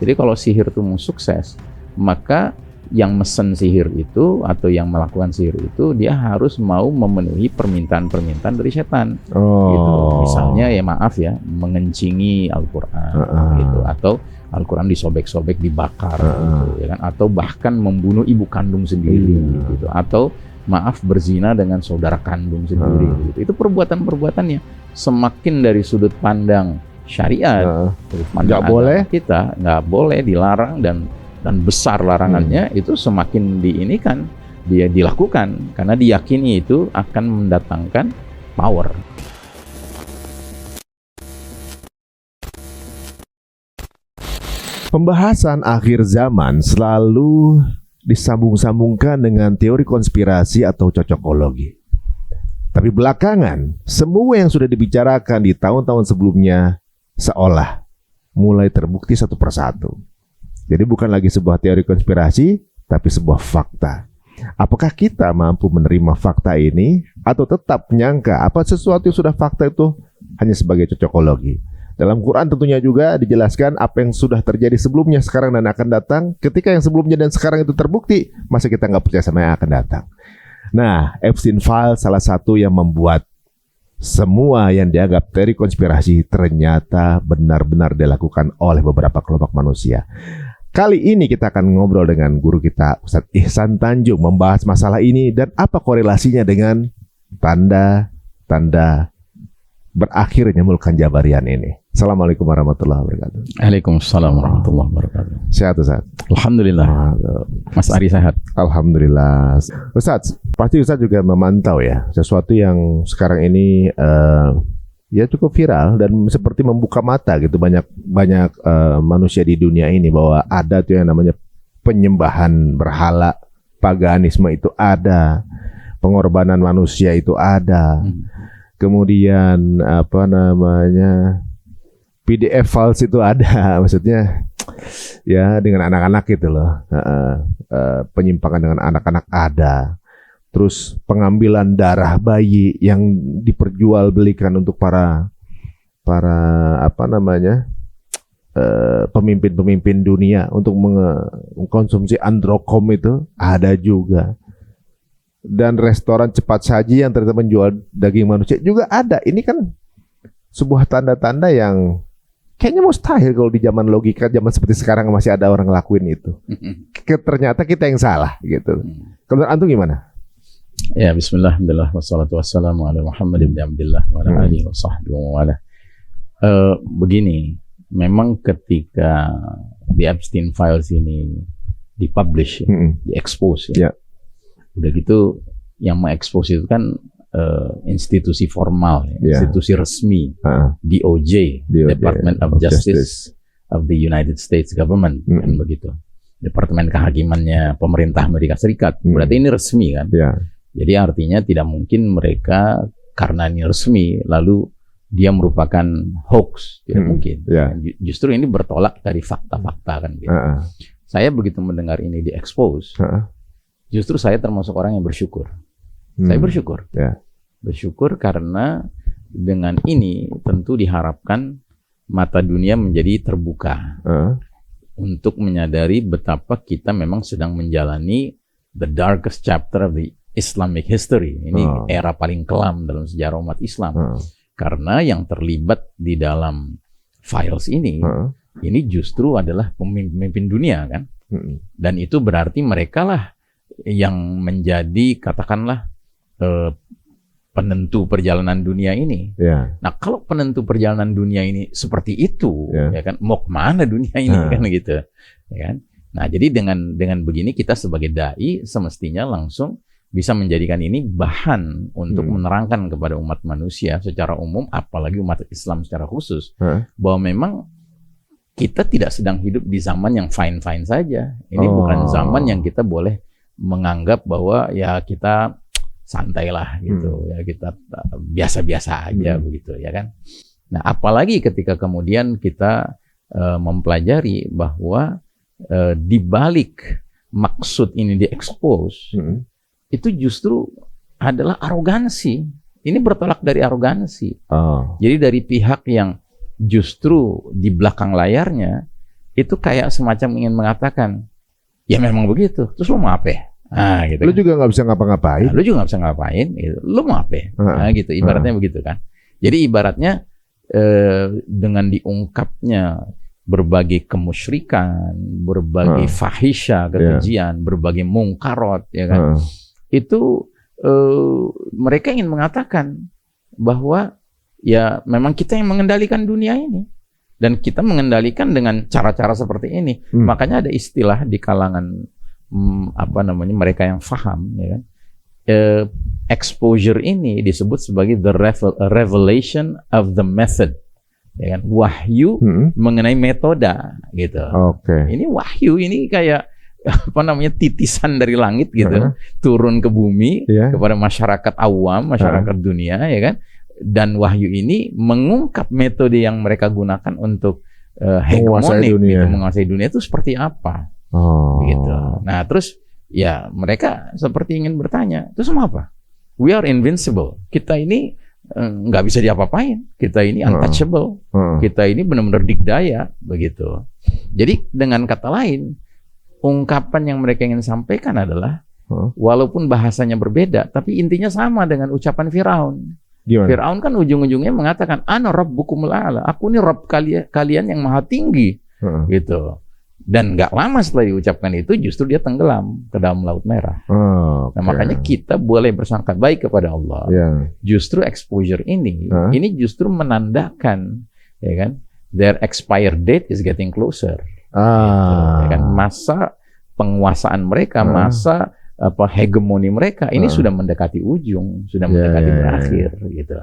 Jadi kalau sihir itu mau sukses, maka yang mesen sihir itu atau yang melakukan sihir itu dia harus mau memenuhi permintaan-permintaan dari setan. Gitu. Misalnya ya maaf ya, mengencingi Al-Quran gitu, atau Al-Quran disobek-sobek, dibakar gitu, ya kan? Atau bahkan membunuh ibu kandung sendiri gitu, atau maaf berzina dengan saudara kandung sendiri gitu. Itu perbuatan-perbuatannya semakin dari sudut pandang syariat, nggak boleh, kita nggak boleh, dilarang, dan besar larangannya, itu semakin diinikan, dia dilakukan karena diyakini itu akan mendatangkan power. Pembahasan akhir zaman selalu disambung-sambungkan dengan teori konspirasi atau cocokologi. Tapi belakangan, semua yang sudah dibicarakan di tahun-tahun sebelumnya seolah mulai terbukti satu persatu. Jadi bukan lagi sebuah teori konspirasi, tapi sebuah fakta. Apakah kita mampu menerima fakta ini atau tetap menyangka apa sesuatu yang sudah fakta itu hanya sebagai cocokologi? Dalam Quran tentunya juga dijelaskan apa yang sudah terjadi sebelumnya, sekarang, dan akan datang. Ketika yang sebelumnya dan sekarang itu terbukti, masa kita nggak percaya sama yang akan datang? Nah, Epstein Files salah satu yang membuat semua yang dianggap teori konspirasi ternyata benar-benar dilakukan oleh beberapa kelompok manusia. Kali ini kita akan ngobrol dengan guru kita, Ustadz Ihsan Tanjung, membahas masalah ini dan apa korelasinya dengan tanda-tanda berakhirnya Mulkan Jabarian ini. Assalamualaikum warahmatullahi wabarakatuh. Waalaikumsalam warahmatullahi wabarakatuh. Sehat, Ustadz? Alhamdulillah. Mas Ari sehat? Alhamdulillah. Ustadz, pasti Ustadz juga memantau ya sesuatu yang sekarang ini ya cukup viral dan seperti membuka mata gitu banyak manusia di dunia ini bahwa ada tuh yang namanya penyembahan berhala, paganisme itu ada, pengorbanan manusia itu ada. Kemudian apa namanya, PDF files itu ada, maksudnya ya dengan anak-anak gitu loh, penyimpangan dengan anak-anak ada, terus pengambilan darah bayi yang diperjualbelikan untuk para apa namanya, pemimpin-pemimpin dunia untuk mengkonsumsi androkom itu ada juga. Dan restoran cepat saji yang ternyata menjual daging manusia juga ada. Ini kan sebuah tanda-tanda yang kayaknya mustahil kalau di zaman logika, zaman seperti sekarang masih ada orang ngelakuin itu. Ternyata kita yang salah gitu. Kalau antum gimana? Ya, bismillah, alhamdulillah, wassalatu wassalamu ala Muhammad ibn Abdullah wa ala alihi wa sahbihi wa ala. Begini, memang ketika The Epstein Files ini dipublish, diekspos ya. Udah gitu yang mengekspos itu kan institusi formal, institusi resmi, DOJ, Department of Justice of the United States Government, kan begitu. Departemen kehakimannya pemerintah Amerika Serikat. Berarti ini resmi kan? Jadi artinya tidak mungkin mereka karena ini resmi lalu dia merupakan hoax, tidak mungkin. Justru ini bertolak dari fakta-fakta kan gitu. Saya begitu mendengar ini diekspos, justru saya termasuk orang yang bersyukur. Saya bersyukur. Bersyukur karena dengan ini tentu diharapkan mata dunia menjadi terbuka untuk menyadari betapa kita memang sedang menjalani the darkest chapter of the Islamic history. Ini era paling kelam dalam sejarah umat Islam. Karena yang terlibat di dalam files ini justru adalah pemimpin dunia kan. Dan itu berarti mereka lah yang menjadi katakanlah penentu perjalanan dunia ini. Nah, kalau penentu perjalanan dunia ini seperti itu, ya kan, mau kemana dunia ini kan gitu, ya kan? Nah, jadi dengan begini kita sebagai dai semestinya langsung bisa menjadikan ini bahan untuk menerangkan kepada umat manusia secara umum, apalagi umat Islam secara khusus, bahwa memang kita tidak sedang hidup di zaman yang fine-fine saja. Ini bukan zaman yang kita boleh menganggap bahwa ya kita santailah gitu, ya kita biasa-biasa aja begitu, ya kan. Nah, apalagi ketika kemudian kita mempelajari bahwa di balik maksud ini diekspos, itu justru adalah arogansi. Ini bertolak dari arogansi. Jadi dari pihak yang justru di belakang layarnya itu kayak semacam ingin mengatakan, ya memang begitu. Terus lu mau apa? Nah, gitu. Lu juga nggak bisa ngapa-ngapain. Nah, lu juga nggak bisa ngapain. Gitu. Lu mau apa? Nah, gitu. Ibaratnya begitu kan. Jadi ibaratnya dengan diungkapnya berbagai kemusyrikan, berbagai fahisya, kekejian, berbagai mungkarot, ya kan? Itu mereka ingin mengatakan bahwa ya memang kita yang mengendalikan dunia ini. Dan kita mengendalikan dengan cara-cara seperti ini. Makanya ada istilah di kalangan mereka yang paham, ya kan? Exposure ini disebut sebagai the revelation of the method, ya kan? Wahyu mengenai metode, gitu. Ini wahyu, ini kayak titisan dari langit gitu, turun ke bumi kepada masyarakat awam, masyarakat dunia, ya kan? Dan wahyu ini mengungkap metode yang mereka gunakan untuk hegemonik, menguasai dunia itu seperti apa, gitu. Nah, terus ya mereka seperti ingin bertanya, terus mau apa? We are invincible. Kita ini nggak bisa diapa-apain. Kita ini untouchable. Kita ini benar-benar dikdaya, begitu. Jadi dengan kata lain, ungkapan yang mereka ingin sampaikan adalah walaupun bahasanya berbeda, tapi intinya sama dengan ucapan Firaun. Firaun kan ujung-ujungnya mengatakan, Ana rabbukumul a'la, aku ini Rabb kalian yang maha tinggi, gitu. Dan nggak lama setelah diucapkan itu, justru dia tenggelam ke dalam Laut Merah. Nah, makanya kita boleh bersangka baik kepada Allah. Justru exposure ini justru menandakan, ya kan, their expired date is getting closer. Gitu, ya kan, masa penguasaan mereka, masa hegemoni mereka ini sudah mendekati ujung, sudah mendekati berakhir, gitu.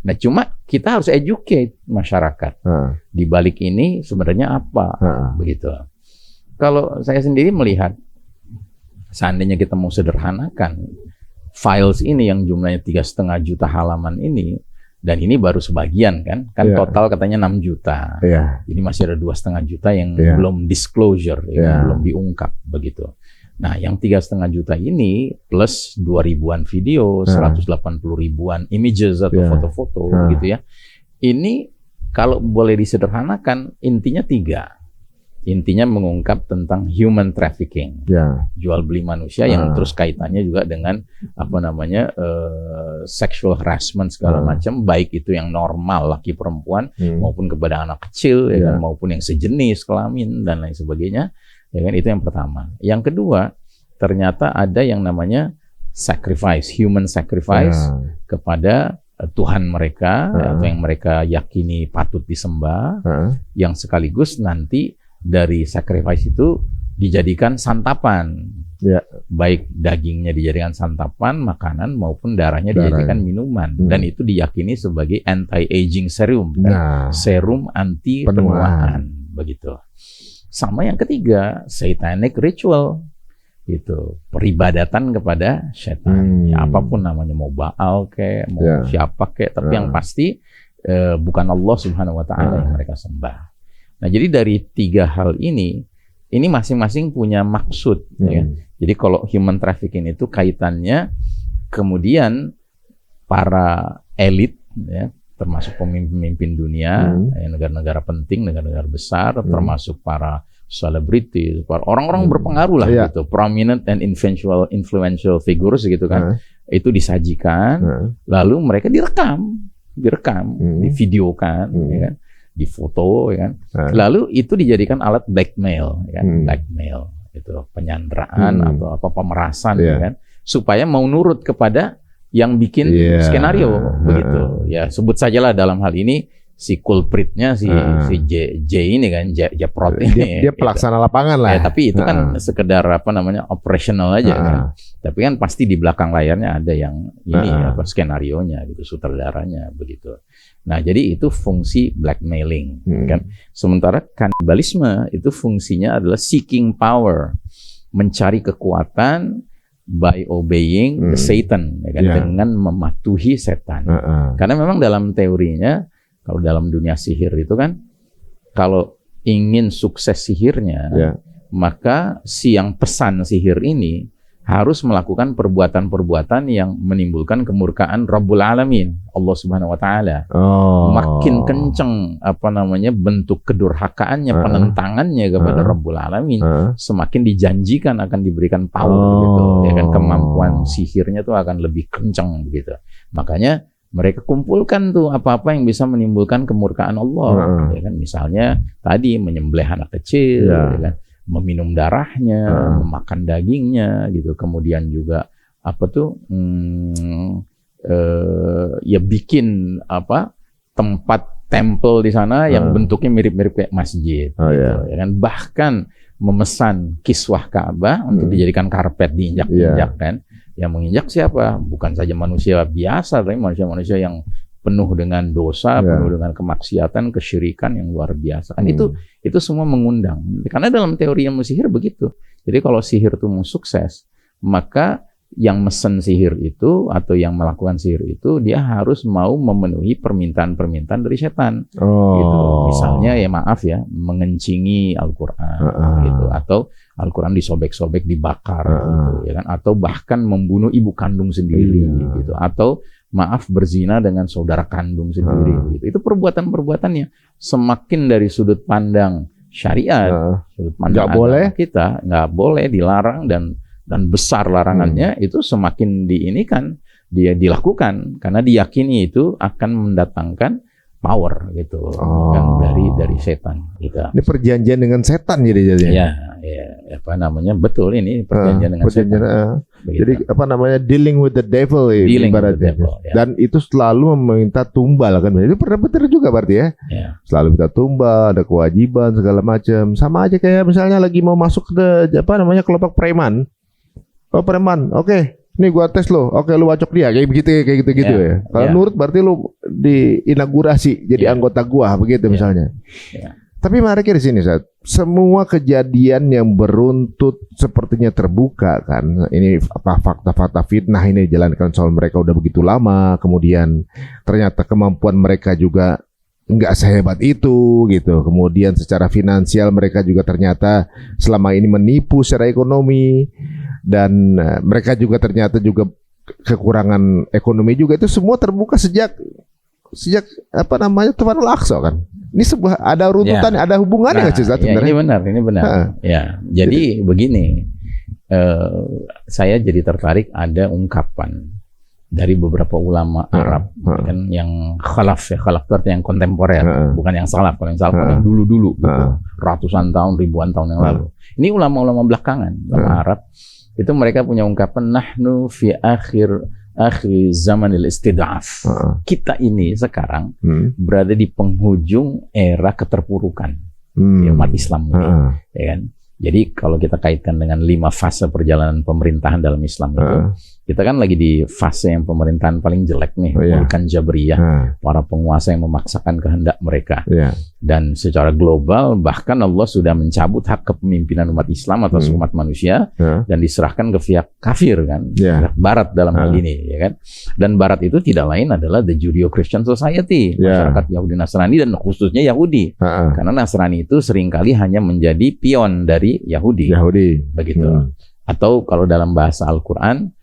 Nah, cuma kita harus educate masyarakat. Di balik ini sebenarnya apa, begitu. Kalau saya sendiri melihat, seandainya kita mau sederhanakan files ini yang jumlahnya 3,5 juta halaman ini, dan ini baru sebagian kan total katanya 6 juta. Jadi masih ada 2,5 juta yang belum disclosure, yang belum diungkap, begitu. Nah, yang 3,5 juta ini plus 2.000-an video, 180 ribuan images atau foto-foto, gitu ya. Ini kalau boleh disederhanakan, intinya 3. Intinya mengungkap tentang human trafficking, jual beli manusia, yang terus kaitannya juga dengan sexual harassment segala macam, baik itu yang normal laki perempuan maupun kepada anak kecil, ya kan, maupun yang sejenis kelamin dan lain sebagainya, ya kan. Itu yang pertama. Yang kedua, ternyata ada yang namanya sacrifice, human sacrifice kepada Tuhan mereka atau yang mereka yakini patut disembah, yang sekaligus nanti dari sacrifice itu dijadikan santapan, baik dagingnya dijadikan santapan makanan maupun darahnya dijadikan minuman, dan itu diyakini sebagai anti-aging serum, serum anti penuaan, begitu. Sama yang ketiga, satanic ritual, itu peribadatan kepada setan, ya, apapun namanya, mau Baal kayak, mau siapa kayak, tapi yang pasti bukan Allah Subhanahu Wa Taala yang mereka sembah. Nah, jadi dari 3 hal ini masing-masing punya maksud. Ya. Jadi kalau human trafficking itu kaitannya kemudian para elit, ya, termasuk pemimpin dunia, negara-negara penting, negara-negara besar, termasuk para selebriti, para orang-orang berpengaruh lah, gitu, prominent and influential figures, gitu kan, itu disajikan, lalu mereka direkam, divideokan, ya kan, difoto, ya kan, lalu itu dijadikan alat blackmail, ya kan, blackmail itu penyanderaan atau pemerasan, ya kan, supaya mau nurut kepada yang bikin skenario, begitu. Ya, sebut sajalah dalam hal ini si culpritnya si J ini kan, Jeprot ini. Dia pelaksana lapangan lah. Ya, tapi itu kan sekedar operational aja kan. Tapi kan pasti di belakang layarnya ada yang ini skenarionya gitu, sutradaranya, begitu. Nah, jadi itu fungsi blackmailing, kan. Sementara kanibalisme itu fungsinya adalah seeking power, mencari kekuatan by obeying the Satan, ya kan, dengan mematuhi setan. Karena memang dalam teorinya, kalau dalam dunia sihir itu kan, kalau ingin sukses sihirnya, maka si yang pesan sihir ini harus melakukan perbuatan-perbuatan yang menimbulkan kemurkaan Rabbul Alamin, Allah Subhanahu wa taala. Makin kenceng bentuk kedurhakaannya, penentangannya kepada Rabbul Alamin, semakin dijanjikan akan diberikan power gitu. Ya kan, kemampuan sihirnya tuh akan lebih kenceng begitu. Makanya mereka kumpulkan tuh apa-apa yang bisa menimbulkan kemurkaan Allah. Ya kan, misalnya tadi menyembelih anak kecil, ya kan, meminum darahnya, memakan dagingnya gitu. Kemudian juga ya bikin tempat tempel di sana yang bentuknya mirip-mirip kayak masjid gitu. Ya kan, bahkan memesan kiswah Ka'bah untuk dijadikan karpet diinjak-injak kan. Yang menginjak siapa? Bukan saja manusia biasa, tapi manusia-manusia yang penuh dengan dosa, penuh dengan kemaksiatan, kesyirikan yang luar biasa. Kan itu semua mengundang. Karena dalam teori ilmu sihir begitu. Jadi kalau sihir itu mau sukses, maka yang mesen sihir itu atau yang melakukan sihir itu dia harus mau memenuhi permintaan-permintaan dari setan. Gitu. Misalnya ya maaf ya, mengencingi Al-Qur'an gitu, atau Al-Quran disobek-sobek, dibakar gitu, ya kan? Atau bahkan membunuh ibu kandung sendiri gitu, atau maaf berzina dengan saudara kandung sendiri gitu. Itu perbuatan-perbuatannya semakin dari sudut pandang syariat, sudut pandang agama kita nggak boleh, dilarang dan besar larangannya, itu semakin dia dilakukan karena diyakini itu akan mendatangkan power gitu kan, dari setan gitu. Ini perjanjian dengan setan jadinya. Ya, betul ini perjanjian dengan setan. Jadi dealing with the devil ibaratnya. Dan itu selalu meminta tumbal kan. Itu pernah betul juga berarti ya. Selalu minta tumbal, ada kewajiban segala macam. Sama aja kayak misalnya lagi mau masuk ke kelompok preman. Oh preman, oke. Nih gua tes lo, oke lu wacok dia kayak gitu ya. Kalau nurut berarti lu diinaugurasi jadi anggota gua begitu misalnya. Tapi menarik di sini, Ustaz. Semua kejadian yang beruntut sepertinya terbuka kan. Ini fakta-fakta fitnah ini dijalankan soal mereka udah begitu lama, kemudian ternyata kemampuan mereka juga nggak sehebat itu gitu. Kemudian secara finansial mereka juga ternyata selama ini menipu secara ekonomi, dan mereka juga ternyata juga kekurangan ekonomi juga. Itu semua terbuka sejak Tufanul Aqsa kan. Ini sebuah ada runtutan, ada hubungannya nggak sih? Ini benar. Ya, jadi begini, saya jadi tertarik ada ungkapan dari beberapa ulama Arab kan, yang khalaf itu artinya yang kontemporer, bukan yang salaf. Kalau yang salaf yang dulu gitu, ratusan tahun, ribuan tahun yang lalu. Ini ulama-ulama belakangan, ulama Arab itu mereka punya ungkapan nahnu fi akhir zamanil istid'af. Kita ini sekarang berada di penghujung era keterpurukan umat Islam ini, ya kan? Jadi kalau kita kaitkan dengan 5 fase perjalanan pemerintahan dalam Islam itu, kita kan lagi di fase yang pemerintahan paling jelek nih, bukan Jabriyah, para penguasa yang memaksakan kehendak mereka. Dan secara global bahkan Allah sudah mencabut hak kepemimpinan umat Islam atas umat manusia dan diserahkan ke pihak kafir kan, pihak Barat dalam hal ini, ya kan. Dan Barat itu tidak lain adalah the Judeo-Christian Society, masyarakat Yahudi Nasrani dan khususnya Yahudi, karena Nasrani itu seringkali hanya menjadi pion dari Yahudi. Begitu. Atau kalau dalam bahasa Al-Quran,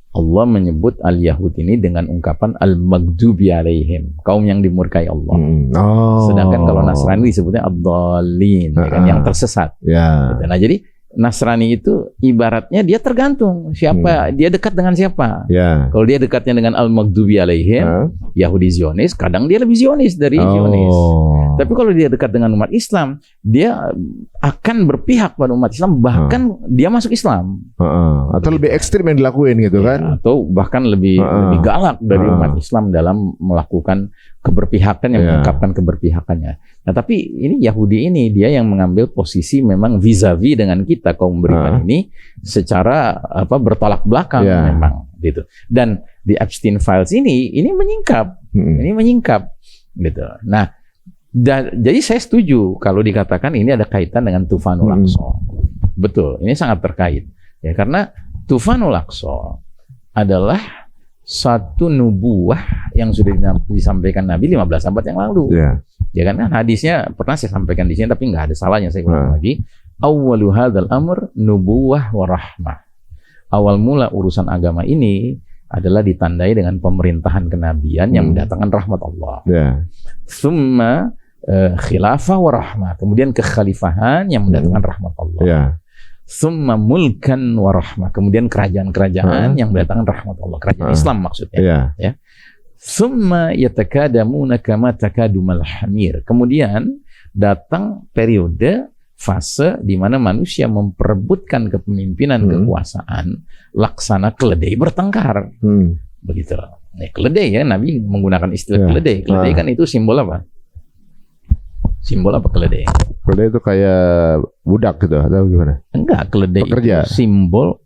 Allah menyebut al-Yahud ini dengan ungkapan al-maghdubi alaihim, kaum yang dimurkai Allah. Sedangkan kalau Nasrani disebutnya ad-dallin, yang tersesat. Nah, jadi Nasrani itu ibaratnya dia tergantung siapa, dia dekat dengan siapa. Kalau dia dekatnya dengan al-maghdubi alaihim, Yahudi Zionis, kadang dia lebih Zionis dari Zionis. Tapi kalau dia dekat dengan umat Islam, dia akan berpihak pada umat Islam, bahkan dia masuk Islam. Atau lebih ekstrim yang dilakuin gitu kan? Atau bahkan lebih galak dari umat Islam dalam melakukan keberpihakan, yang mengungkapkan keberpihakannya. Nah, tapi ini Yahudi ini dia yang mengambil posisi memang vis-a-vis dengan kita kaum beriman ini secara bertolak belakang memang gitu. Dan di Epstein Files ini menyingkap, gitu. Nah, jadi saya setuju kalau dikatakan ini ada kaitan dengan Tufanul Aqsa. Betul, ini sangat terkait. Ya, karena Tufanul Aqsa adalah satu nubuah yang sudah disampaikan Nabi 15 abad yang lalu. Ya kan, hadisnya pernah saya sampaikan di sini tapi nggak ada salahnya saya ulang lagi. Awwalu hadzal amr nubuwah wa rahmah. awal mula urusan agama ini adalah ditandai dengan pemerintahan kenabian yang mendatangkan rahmat Allah. Tsumma khilafah wa rahmah, kemudian kekhalifahan yang mendatangkan rahmat Allah. Tsumma mulkan wa rahmah, kemudian kerajaan-kerajaan yang mendatangkan rahmat Allah, kerajaan Islam maksudnya. Ya. Tsumma yatakadamuna kama takadumal hamir, kemudian datang periode fase di mana manusia memperebutkan kepemimpinan kekuasaan laksana keledai bertengkar. Begitu. Nah, keledai ya, Nabi menggunakan istilah keledai. Keledai kan itu simbol apa? Simbol apa keledai? Keledai itu kayak budak gitu atau gimana? Enggak, keledai pekerja. Itu simbol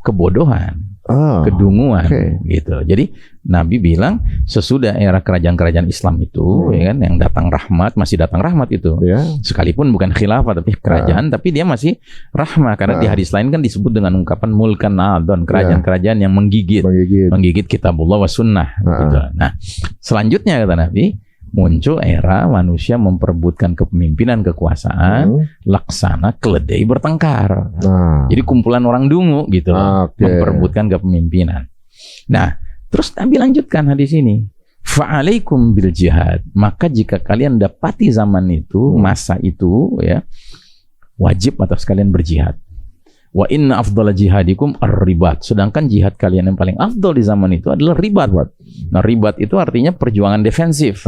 kebodohan, kedunguan, gitu. Jadi Nabi bilang sesudah era kerajaan-kerajaan Islam itu, ya kan, yang datang rahmat, masih datang rahmat itu, sekalipun bukan khilafah tapi kerajaan, tapi dia masih rahmah karena di hadis lain kan disebut dengan ungkapan mulkan adon, kerajaan-kerajaan yang menggigit kitabullah wa sunnah. Gitu. Nah, selanjutnya kata Nabi, muncul era manusia memperebutkan kepemimpinan kekuasaan laksana keledai bertengkar. Jadi kumpulan orang dungu gitu memperebutkan kepemimpinan. Nah, terus Nabi lanjutkan hadis ini, fa'alaikum bil jihad, maka jika kalian dapati zaman itu, masa itu ya, wajib atas kalian berjihad. Wa inna afdhala jihadikum ar-ribat, sedangkan jihad kalian yang paling afdal di zaman itu adalah ribat. Nah, ribat itu artinya perjuangan defensif.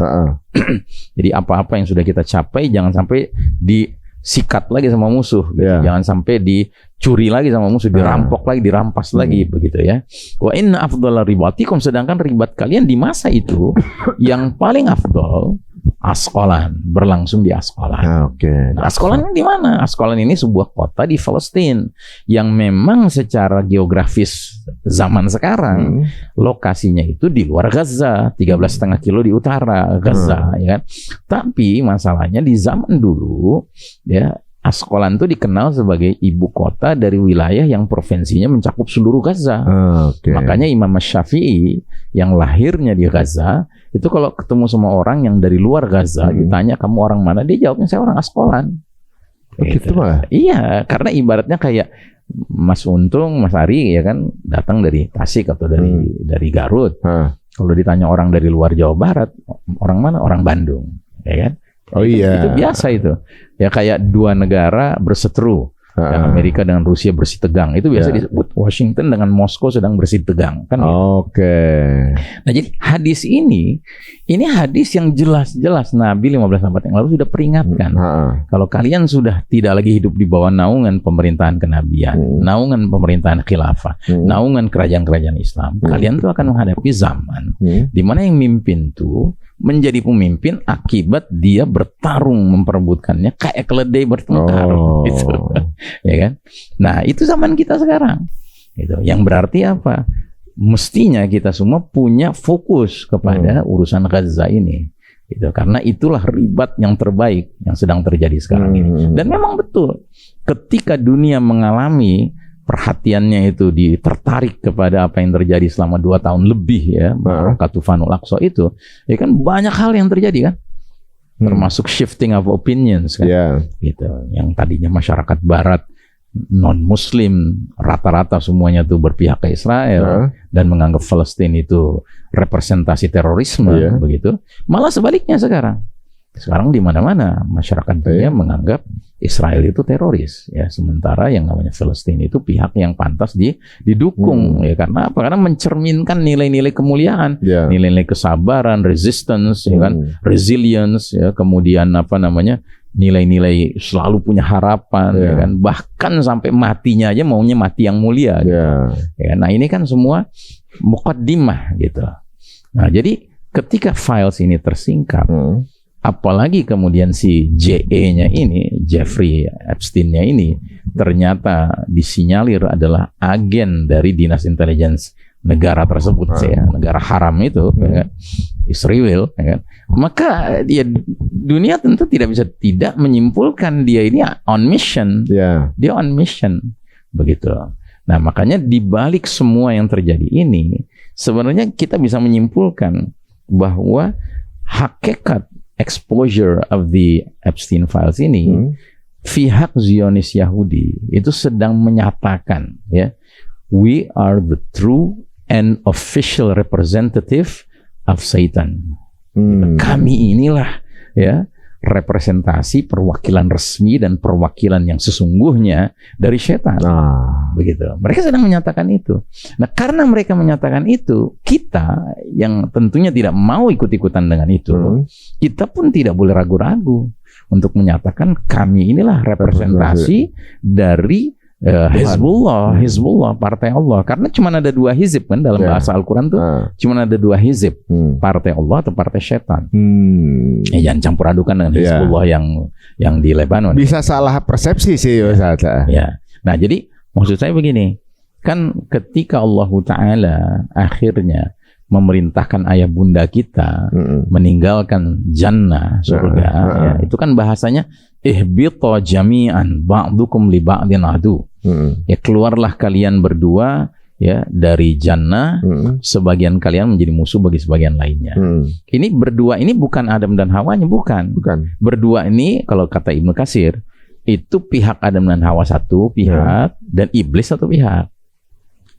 Jadi apa-apa yang sudah kita capai jangan sampai disikat lagi sama musuh, gitu. Jangan sampai dicuri lagi sama musuh, dirampok lagi, dirampas lagi, begitu ya. Wa inna afdhala ribatikum, sedangkan ribat kalian di masa itu yang paling afdal Asqalan, berlangsung di Asqalan. Nah, Asqalan di mana? Asqalan ini sebuah kota di Palestina yang memang secara geografis zaman sekarang lokasinya itu di luar Gaza, 13,5 kilo di utara Gaza, ya kan? Tapi masalahnya di zaman dulu, ya, Asqalan itu dikenal sebagai ibu kota dari wilayah yang provinsinya mencakup seluruh Gaza. Makanya Imam Syafi'i yang lahirnya di Gaza itu kalau ketemu sama orang yang dari luar Gaza ditanya kamu orang mana, dia jawabnya saya orang Asqalan. Gitu malah. Iya, karena ibaratnya kayak Mas Untung, Mas Ari ya kan datang dari Tasik atau dari Garut. Kalau ditanya orang dari luar Jawa Barat, orang mana? Orang Bandung, ya kan? Itu biasa itu. Ya kayak dua negara berseteru. Amerika dengan Rusia bersih tegang. Itu biasa disebut Washington dengan Moskow sedang bersih tegang. Kan Nah, jadi hadis ini hadis yang jelas-jelas Nabi 15 abad yang lalu sudah peringatkan. Kalau kalian sudah tidak lagi hidup di bawah naungan pemerintahan kenabian, naungan pemerintahan khilafah, naungan kerajaan-kerajaan Islam, kalian tuh akan menghadapi zaman di mana yang mimpin tuh menjadi pemimpin akibat dia bertarung memperebutkannya kayak keledai bertengkar, gitu. Ya kan? Nah, itu zaman kita sekarang. Gitu. Yang berarti apa? Mestinya kita semua punya fokus kepada urusan Gaza ini. Gitu. Karena itulah ribat yang terbaik yang sedang terjadi sekarang ini. Dan memang betul, ketika dunia mengalami perhatiannya itu tertarik kepada apa yang terjadi selama 2 tahun lebih ya, Tufanul Aqsa itu, ya kan banyak hal yang terjadi kan, termasuk shifting of opinions kan, gitu. Yang tadinya masyarakat Barat non-Muslim rata-rata semuanya tuh berpihak ke Israel dan menganggap Palestina itu representasi terorisme, begitu. Malah sebaliknya sekarang di mana-mana masyarakat dunia menganggap Israel itu teroris, ya, sementara yang namanya Palestina itu pihak yang pantas didukung, ya, karena apa? Karena mencerminkan nilai-nilai kemuliaan, nilai-nilai kesabaran, resistance, ya kan, resilience, ya, kemudian apa namanya, nilai-nilai selalu punya harapan, ya kan, bahkan sampai matinya aja maunya mati yang mulia, gitu. Ya, nah ini kan semua muqaddimah, gitu. Nah jadi ketika files ini tersingkap, apalagi kemudian si JE-nya ini, Jeffrey Epstein-nya ini ternyata disinyalir adalah agen dari dinas intelligence negara tersebut, ya, negara haram itu, ya kan, Israel, ya kan, maka dia dunia tentu tidak bisa tidak menyimpulkan dia ini on mission, dia on mission, begitu. Nah makanya dibalik semua yang terjadi ini, sebenarnya kita bisa menyimpulkan bahwa hakikat exposure of the Epstein files ini, pihak Zionis Yahudi itu sedang menyatakan, ya, we are the true and official representative of Satan. Kami inilah ya representasi, perwakilan resmi dan perwakilan yang sesungguhnya dari setan. Begitu. Mereka sedang menyatakan itu. Nah, karena mereka menyatakan itu, kita yang tentunya tidak mau ikut-ikutan dengan itu, kita pun tidak boleh ragu-ragu untuk menyatakan kami inilah representasi dari Hizbullah, partai Allah. Karena cuma ada 2 hizib kan dalam bahasa Al-Quran tuh, cuma ada 2 hizib, partai Allah atau partai setan. Jangan campur adukan dengan Hizbullah yang di Lebanon. Bisa salah persepsi sih Ustaz. Ya. Nah, jadi maksud saya begini, kan ketika Allah Ta'ala akhirnya memerintahkan ayah bunda kita meninggalkan jannah, surga, ya, itu kan bahasanya ihbita jami'an ba'dukum li ba'din adu. Ya, keluarlah kalian berdua ya dari jannah, sebagian kalian menjadi musuh bagi sebagian lainnya. Ini berdua ini bukan Adam dan Hawanya, bukan. Berdua ini kalau kata Ibnu Katsir itu pihak Adam dan Hawa satu pihak dan iblis satu pihak.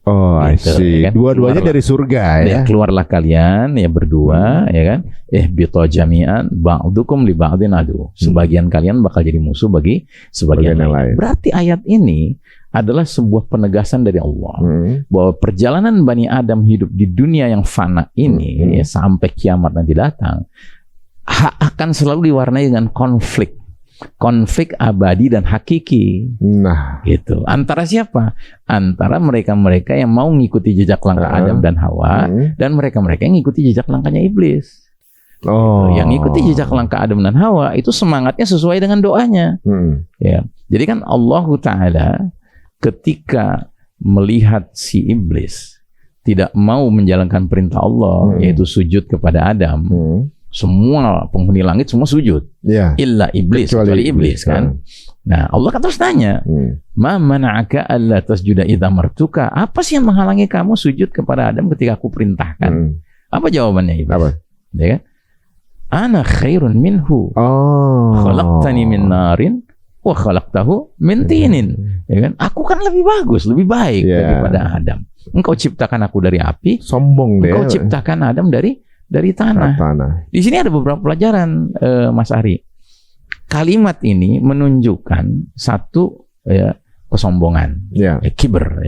Oh, gitu, I see. Kan? Dua-duanya dari surga ya. Keluarlah kalian ya berdua ya kan. Ihbita jami'an ba'dukum li ba'din adu. Sebagian kalian bakal jadi musuh bagi sebagian lain. Berarti ayat ini adalah sebuah penegasan dari Allah bahwa perjalanan Bani Adam hidup di dunia yang fana ini ya, sampai kiamat nanti datang akan selalu diwarnai dengan konflik abadi dan hakiki. Nah, gitu. Antara siapa? Antara mereka-mereka yang mau mengikuti jejak langkah Adam dan Hawa dan mereka-mereka yang mengikuti jejak langkahnya iblis. Gitu. Yang ikuti jejak langkah Adam dan Hawa itu semangatnya sesuai dengan doanya. Ya. Jadi kan Allah Ta'ala ketika melihat si iblis tidak mau menjalankan perintah Allah, yaitu sujud kepada Adam, semua penghuni langit semua sujud, illa iblis, kecuali iblis kan. Nah, Allah kan terus tanya, ma mana'aka alla tasjuda idza martuka? Apa sih yang menghalangi kamu sujud kepada Adam ketika aku perintahkan? Apa jawabannya iblis? Apa? Ya kan? Ana khairun minhu. Khalaqtani min narin wa khalaqtahu min tinin. Ya kan? Aku kan lebih bagus, lebih baik daripada Adam. Engkau ciptakan aku dari api, sombong deh. Engkau ciptakan Adam dari tanah. Di sini ada beberapa pelajaran, Mas Ari. Kalimat ini menunjukkan satu kesombongan, kiber.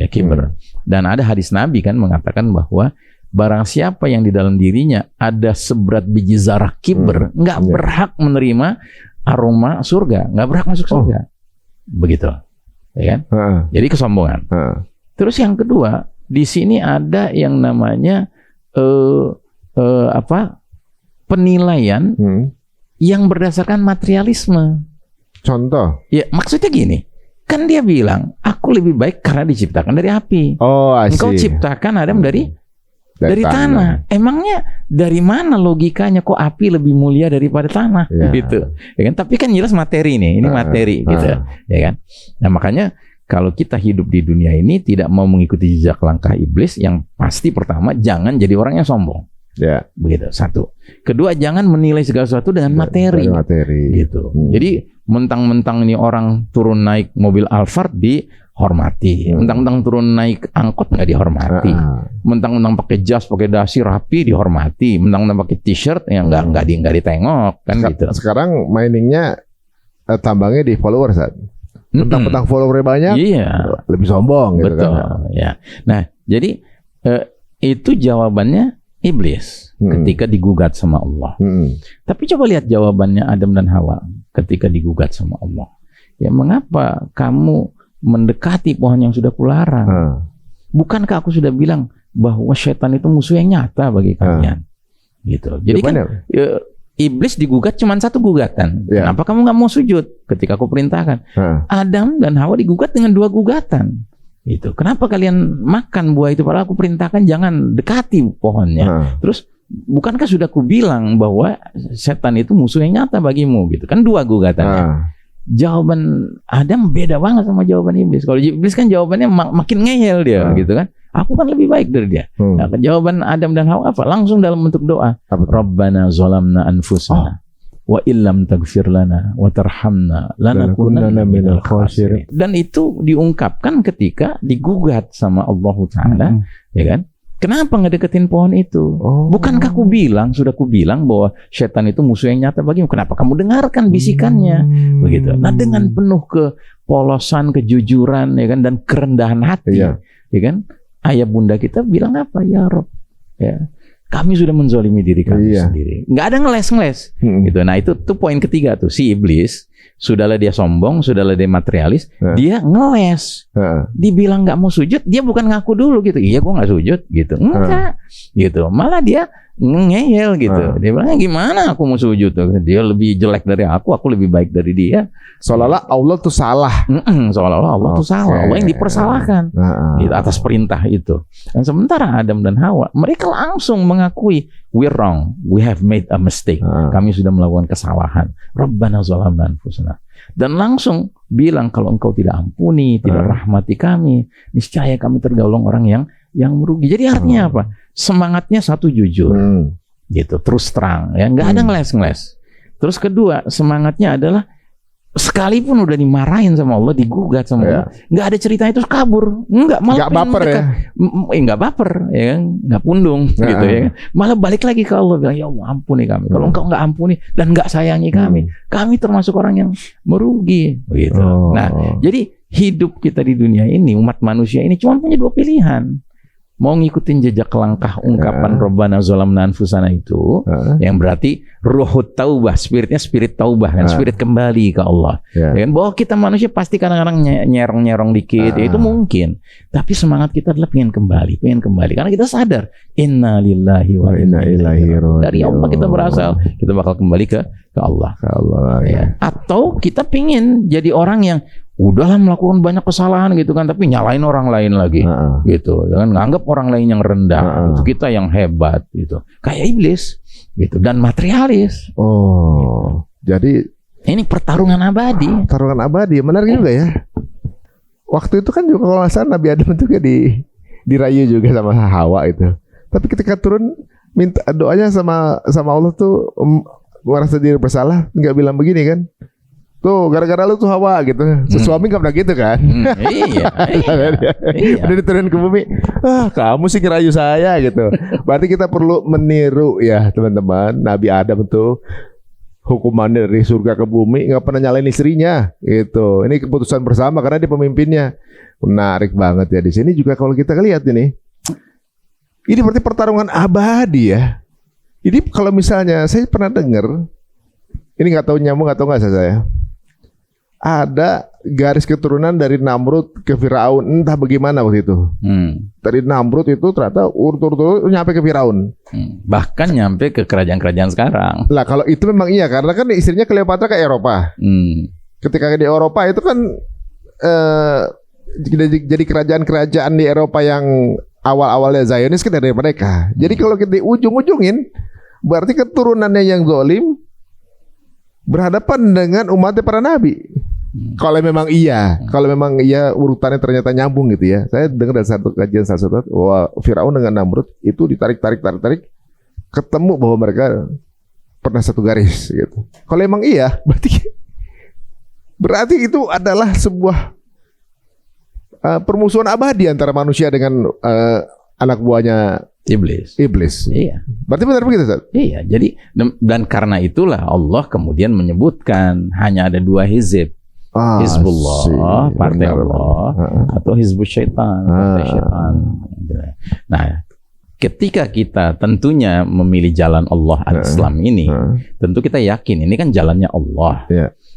Dan ada hadis Nabi kan mengatakan bahwa barang siapa yang di dalam dirinya ada seberat biji zarah kiber, nggak berhak menerima aroma surga, nggak berhak masuk surga. Begitu, ya kan? Jadi kesombongan. Terus yang kedua, di sini ada yang namanya penilaian yang berdasarkan materialisme. Contoh? Ya, maksudnya gini, kan dia bilang aku lebih baik karena diciptakan dari api. Engkau ciptakan Adam dari tanah. Emangnya dari mana logikanya kok api lebih mulia daripada tanah? Gitu. Ya kan? Tapi kan jelas materi nih, ini materi gitu. Ya kan? Nah, makanya kalau kita hidup di dunia ini tidak mau mengikuti jejak langkah iblis, yang pasti pertama jangan jadi orang yang sombong. Begitu, satu. Kedua, jangan menilai segala sesuatu dengan materi. Gitu. Jadi mentang-mentang ini orang turun naik mobil Alphard dihormati, mentang-mentang turun naik angkot nggak dihormati, mentang-mentang pakai jas, pakai dasi rapi dihormati, mentang-mentang pakai t-shirt yang nggak ditengok kan gitu. Sekarang miningnya tambangnya di followers kan. Mentang-mentang followernya banyak, lebih sombong. Betul. Gitu kan. Ya. Nah, jadi itu jawabannya iblis ketika digugat sama Allah. Tapi coba lihat jawabannya Adam dan Hawa ketika digugat sama Allah. Ya, mengapa kamu mendekati pohon yang sudah kularang? Bukankah aku sudah bilang bahwa setan itu musuh yang nyata bagi kalian? Gitu. Jadi kan iblis digugat cuma satu gugatan. Kenapa kamu nggak mau sujud ketika aku perintahkan? Adam dan Hawa digugat dengan 2 gugatan. Itu. Kenapa kalian makan buah itu padahal aku perintahkan jangan dekati pohonnya. Terus bukankah sudah aku bilang bahwa setan itu musuh yang nyata bagimu gitu. Kan 2 gugatannya. Jawaban Adam beda banget sama jawaban iblis. Kalau iblis kan jawabannya makin ngeyel dia gitu kan. Aku kan lebih baik dari dia. Nah, jawaban Adam dan Hawa apa? Langsung dalam bentuk doa. Rabbana zolamna anfusana wa illam taghfir lana wa tarhamna lanakunanna minal khasirin. Dan itu diungkapkan ketika digugat sama Allah Ta'ala, ya kan? Kenapa ngedeketin pohon itu? Bukankah sudah kubilang bahwa setan itu musuh yang nyata bagimu? Kenapa kamu dengarkan bisikannya? Begitu. Nah, dengan penuh kepolosan, kejujuran, ya kan, dan kerendahan hati, ya kan? Ayah bunda kita bilang apa? Ya Rob, ya, kami sudah menzolimi diri kami sendiri. Nggak ada ngeles-ngeles. Gitu. Nah, itu poin ketiga tuh. Si iblis, sudahlah dia sombong, sudahlah dia materialis, dia ngeles. Dibilang nggak mau sujud, dia bukan ngaku dulu gitu. Iya, gua nggak sujud gitu. Enggak. Gitu. Malah dia ngeyel gitu. Dia bilang, gimana aku mau sujud? Dia lebih jelek dari aku lebih baik dari dia. Seolah-olah Allah tuh salah. Seolah-olah Allah tuh salah. Allah yang dipersalahkan gitu, atas perintah itu. Dan sementara Adam dan Hawa, mereka langsung mengakui, we're wrong, we have made a mistake. Kami sudah melakukan kesalahan. Rabbana zalamna anfusana. Dan langsung bilang, kalau engkau tidak ampuni, tidak rahmati kami, niscaya kami tergolong orang yang merugi. Jadi artinya apa? Semangatnya satu, jujur, gitu, terus terang, ya, nggak ada ngeles-ngeles. Terus kedua, semangatnya adalah sekalipun udah dimarahin sama Allah, digugat sama Allah, nggak ada cerita itu kabur, malah nggak baper ya, nggak baper, ya, nggak pundung, gitu ya, malah balik lagi ke Allah, bilang, ya Allah ampuni kami. Kalau engkau nggak ampuni dan nggak sayangi kami termasuk orang yang merugi, gitu. Nah, jadi hidup kita di dunia ini, umat manusia ini cuma punya dua pilihan. Mau ngikutin jejak langkah ungkapan Rabbana zalamna anfusana itu, yang berarti ruhut taubah, spirit taubah kan, spirit kembali ke Allah. Ya kan, bahwa kita manusia pasti kadang-kadang nyerong dikit, ya itu mungkin. Tapi semangat kita adalah pengen kembali. Karena kita sadar, inna lillahi wa inna ilaihi raji'un. Dari Allah kita berasal, kita bakal kembali ke Allah. Ya. Atau kita pengen jadi orang yang udahlah melakukan banyak kesalahan gitu kan, tapi nyalain orang lain lagi, gitu, jangan nganggap orang lain yang rendah, gitu. Kita yang hebat, gitu, kayak iblis, gitu, dan materialis. Jadi ini pertarungan abadi. Menarik juga ya. Waktu itu kan juga kalau nggak salah Nabi Adam juga dirayu juga sama Hawa itu. Tapi ketika turun minta doanya sama Allah tuh, merasa diri bersalah, nggak bilang begini kan? Tuh, gara-gara lu tuh Hawa gitu. Suami gak pernah gitu kan? Iya. Udah diturunin ke bumi. Kamu sih ngerayu saya gitu. Berarti kita perlu meniru ya teman-teman. Nabi Adam tuh hukumannya dari surga ke bumi, gak pernah nyalain istrinya gitu. Ini keputusan bersama karena dia pemimpinnya. Menarik banget ya. Di sini juga kalau kita lihat ini berarti pertarungan abadi ya. Jadi kalau misalnya saya pernah dengar, ini nggak tahu nyambung atau nggak saya. Ada garis keturunan dari Namrud ke Firaun, entah bagaimana waktu itu. Dari Namrud itu ternyata urut-urut nyampe ke Firaun. Bahkan nyampe ke kerajaan-kerajaan sekarang. Lah kalau itu memang iya, karena kan istrinya Cleopatra ke Eropa. Ketika di Eropa itu kan jadi kerajaan-kerajaan di Eropa yang awal-awalnya Zionis kan dari mereka. Jadi kalau kita ujung-ujungin, berarti keturunannya yang zalim berhadapan dengan umatnya para nabi. Kalau memang iya urutannya ternyata nyambung gitu ya. Saya dengar dari satu kajian bahwa Firaun dengan Namrud itu ditarik ketemu bahwa mereka pernah satu garis gitu. Kalau memang iya, berarti itu adalah sebuah permusuhan abadi antara manusia dengan anak buahnya Iblis. Iya. Berarti benar begitu, Ustaz? Iya. Jadi dan karena itulah Allah kemudian menyebutkan hanya ada dua hizib. Hizbullah, partai Allah, atau hizbus syaitan, partai syaitan. Nah, ketika kita tentunya memilih jalan Allah al-Islam ini, tentu kita yakin ini kan jalannya Allah.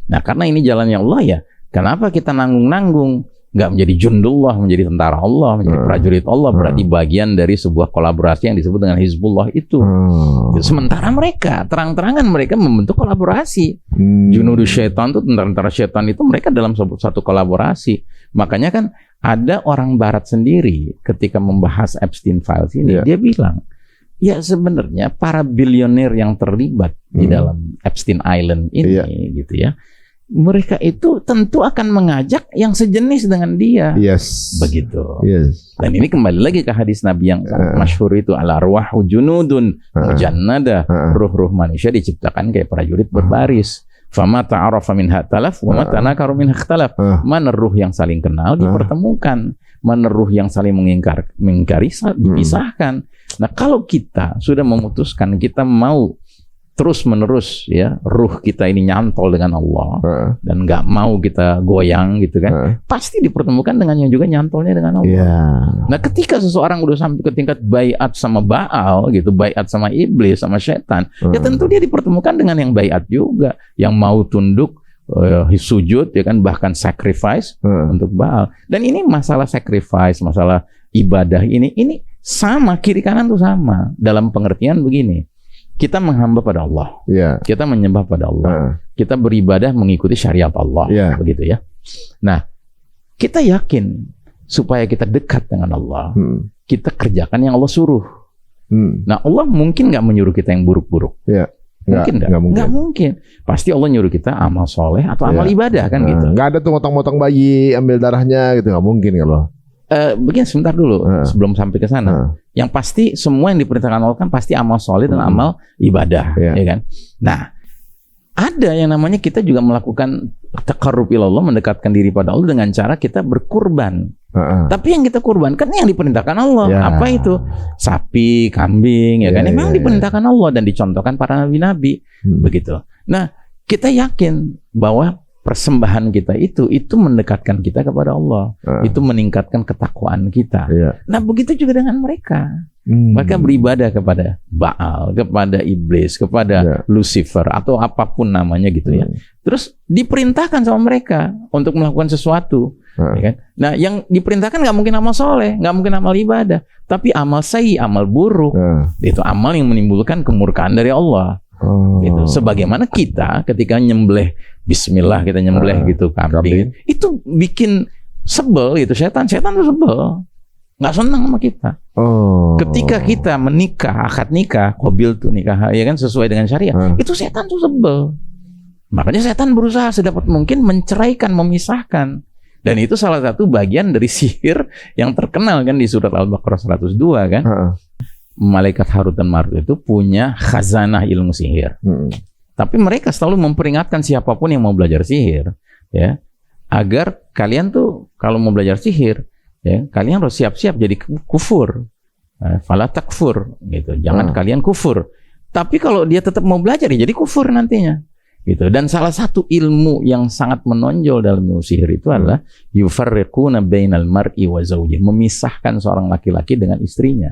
Nah, karena ini jalannya Allah ya, kenapa kita nanggung-nanggung? Nggak menjadi jundullah, menjadi tentara Allah, menjadi prajurit Allah, berarti bagian dari sebuah kolaborasi yang disebut dengan Hizbullah itu. Sementara mereka, terang-terangan mereka membentuk kolaborasi. Junudus syaitan itu, tentara-tentara syaitan itu mereka dalam satu kolaborasi. Makanya kan ada orang barat sendiri ketika membahas Epstein Files ini, dia bilang, ya sebenarnya para bilioner yang terlibat di dalam Epstein Island ini, gitu ya, mereka itu tentu akan mengajak yang sejenis dengan dia. Yes. Begitu. Yes. Dan ini kembali lagi ke hadis Nabi yang sangat masyhur itu, al-arwahu junudun mujannada. Ruh-ruh manusia diciptakan kayak prajurit berbaris. Fama ta'arafa minha talaf wa ma tanakaru minha ikhtalaf. Mana ruh yang saling kenal dipertemukan, mana ruh yang saling mengingkari dipisahkan. Nah, kalau kita sudah memutuskan kita mau terus menerus ya ruh kita ini nyantol dengan Allah dan nggak mau kita goyang gitu kan, pasti dipertemukan dengan yang juga nyantolnya dengan Allah. Nah, ketika seseorang udah sampai ke tingkat baiat sama Baal gitu, baiat sama iblis sama setan, ya tentu dia dipertemukan dengan yang baiat juga, yang mau tunduk, sujud ya kan, bahkan sacrifice untuk Baal. Dan ini masalah sacrifice, masalah ibadah ini sama, kiri kanan tuh sama, dalam pengertian begini. Kita menghamba pada Allah, kita menyembah pada Allah, kita beribadah mengikuti syariat Allah, begitu ya. Nah, kita yakin supaya kita dekat dengan Allah, kita kerjakan yang Allah suruh. Nah, Allah mungkin nggak menyuruh kita yang buruk-buruk, mungkin nggak mungkin. Pasti Allah nyuruh kita amal soleh atau amal ibadah kan gitu. Nggak ada tuh motong-motong bayi, ambil darahnya gitu, nggak mungkin kalau. Begini sebentar dulu sebelum sampai ke sana. Yang pasti semua yang diperintahkan Allah kan pasti amal soleh dan amal ibadah, ya kan. Nah, ada yang namanya kita juga melakukan taqarrub ilallah, mendekatkan diri pada Allah dengan cara kita berkurban. Tapi yang kita kurbankan yang diperintahkan Allah. Apa itu? Sapi, kambing, ya kan. Memang diperintahkan Allah dan dicontohkan para nabi-nabi, begitu. Nah, kita yakin bahwa persembahan kita itu mendekatkan kita kepada Allah, itu meningkatkan ketakwaan kita. Nah, begitu juga dengan mereka. Mereka beribadah kepada Baal, kepada iblis, kepada Lucifer atau apapun namanya gitu ya. Terus diperintahkan sama mereka untuk melakukan sesuatu. Ya kan? Nah, yang diperintahkan nggak mungkin amal soleh, nggak mungkin amal ibadah, tapi amal sayyi, amal buruk. Itu amal yang menimbulkan kemurkaan dari Allah. Gitu. Sebagaimana kita ketika nyembelih bismillah, kita nyembelih gitu kambing, itu bikin sebel gitu, setan tuh sebel, nggak senang sama kita. Ketika kita menikah, akad nikah, qabil tuh nikah ya kan sesuai dengan syariat, itu setan tuh sebel. Makanya setan berusaha sedapat mungkin menceraikan, memisahkan. Dan itu salah satu bagian dari sihir yang terkenal kan di surat Al-Baqarah 102 kan. Malaikat Harut dan Marut itu punya khazanah ilmu sihir. Tapi mereka selalu memperingatkan siapapun yang mau belajar sihir, ya, agar kalian tuh kalau mau belajar sihir, ya, kalian harus siap-siap jadi kufur. Fala takfur, gitu. Jangan kalian kufur. Tapi kalau dia tetap mau belajar, ya jadi kufur nantinya. Gitu. Dan salah satu ilmu yang sangat menonjol dalam ilmu sihir itu adalah yufarriquna bainal mar'i wa zawjih, memisahkan seorang laki-laki dengan istrinya.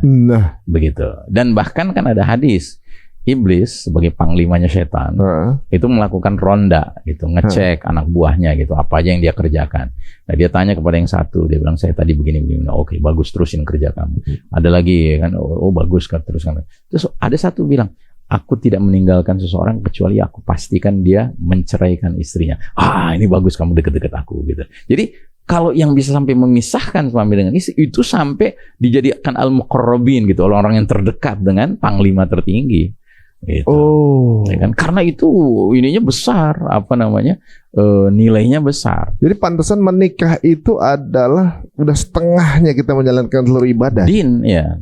Begitu. Dan bahkan kan ada hadis iblis sebagai panglimanya setan itu melakukan ronda gitu, ngecek anak buahnya gitu, apa aja yang dia kerjakan. Nah, dia tanya kepada yang satu, dia bilang saya tadi begini. Oke, bagus, terusin kerja kamu. Ada lagi kan, oh bagus kan, teruskan. Terus ada satu bilang, aku tidak meninggalkan seseorang kecuali aku pastikan dia menceraikan istrinya. Ini bagus, kamu deket-deket aku gitu. Jadi kalau yang bisa sampai memisahkan suami dengan istri itu sampai dijadikan al-muqarrabin gitu, orang-orang yang terdekat dengan panglima tertinggi. Gitu. Ya kan? Karena itu ininya besar, nilainya besar. Jadi pantesan menikah itu adalah udah setengahnya kita menjalankan seluruh ibadah. Din, ya,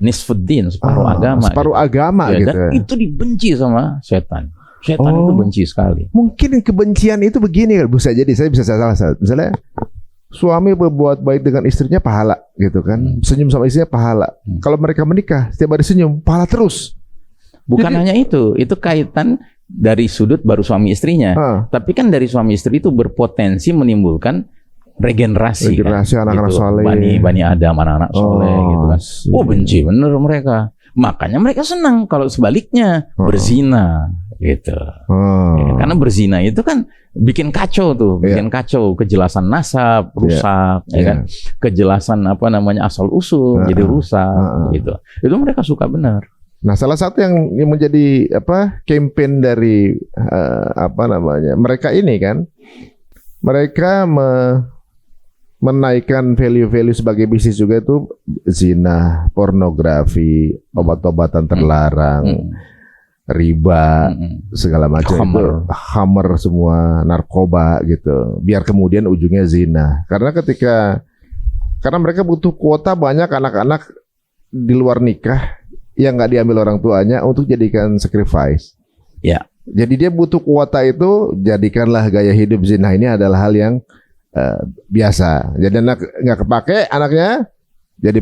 nisfuddin, separuh agama. Separuh gitu. agama Ya, gitu. Dan itu dibenci sama setan. Setan itu benci sekali. Mungkin kebencian itu begini, bisa jadi saya bisa salah. Misalnya suami berbuat baik dengan istrinya pahala gitu kan, senyum sama istrinya pahala. Kalau mereka menikah setiap hari senyum, pahala terus. Bukan hanya itu kaitan dari sudut baru suami istrinya, tapi kan dari suami istri itu berpotensi menimbulkan regenerasi kan? Anak-anak gitu. soleh, Bani Adam, anak-anak soleh gitu kan. Benci bener mereka. Makanya mereka senang kalau sebaliknya berzina gitu. Ya, karena berzina itu kan bikin kacau tuh, kacau kejelasan nasab rusak, ya kan? Kejelasan asal usul jadi rusak gitu. Itu mereka suka benar. Nah, salah satu yang menjadi campaign dari mereka ini kan, mereka menaikkan value-value sebagai bisnis juga itu zina, pornografi, obat-obatan terlarang. riba, segala macam itu, Hammer semua, narkoba gitu. Biar kemudian ujungnya zina. Karena mereka butuh kuota banyak anak-anak di luar nikah yang nggak diambil orang tuanya untuk jadikan sacrifice. Ya. Jadi dia butuh kuota itu, jadikanlah gaya hidup zina ini adalah hal yang biasa. Jadi anak nggak kepake anaknya, jadi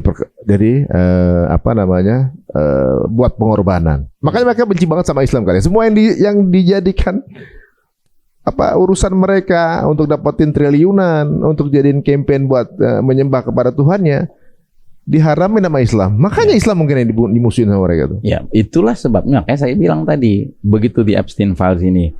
buat pengorbanan. Makanya mereka benci banget sama Islam kali. Semua yang dijadikan urusan mereka untuk dapetin triliunan, untuk jadiin campaign buat menyembah kepada Tuhannya, diharamin sama Islam. Makanya Islam mungkin yang dimusuhin sama mereka tuh. Ya, itulah sebabnya kayak saya bilang tadi, begitu di Epstein Files ini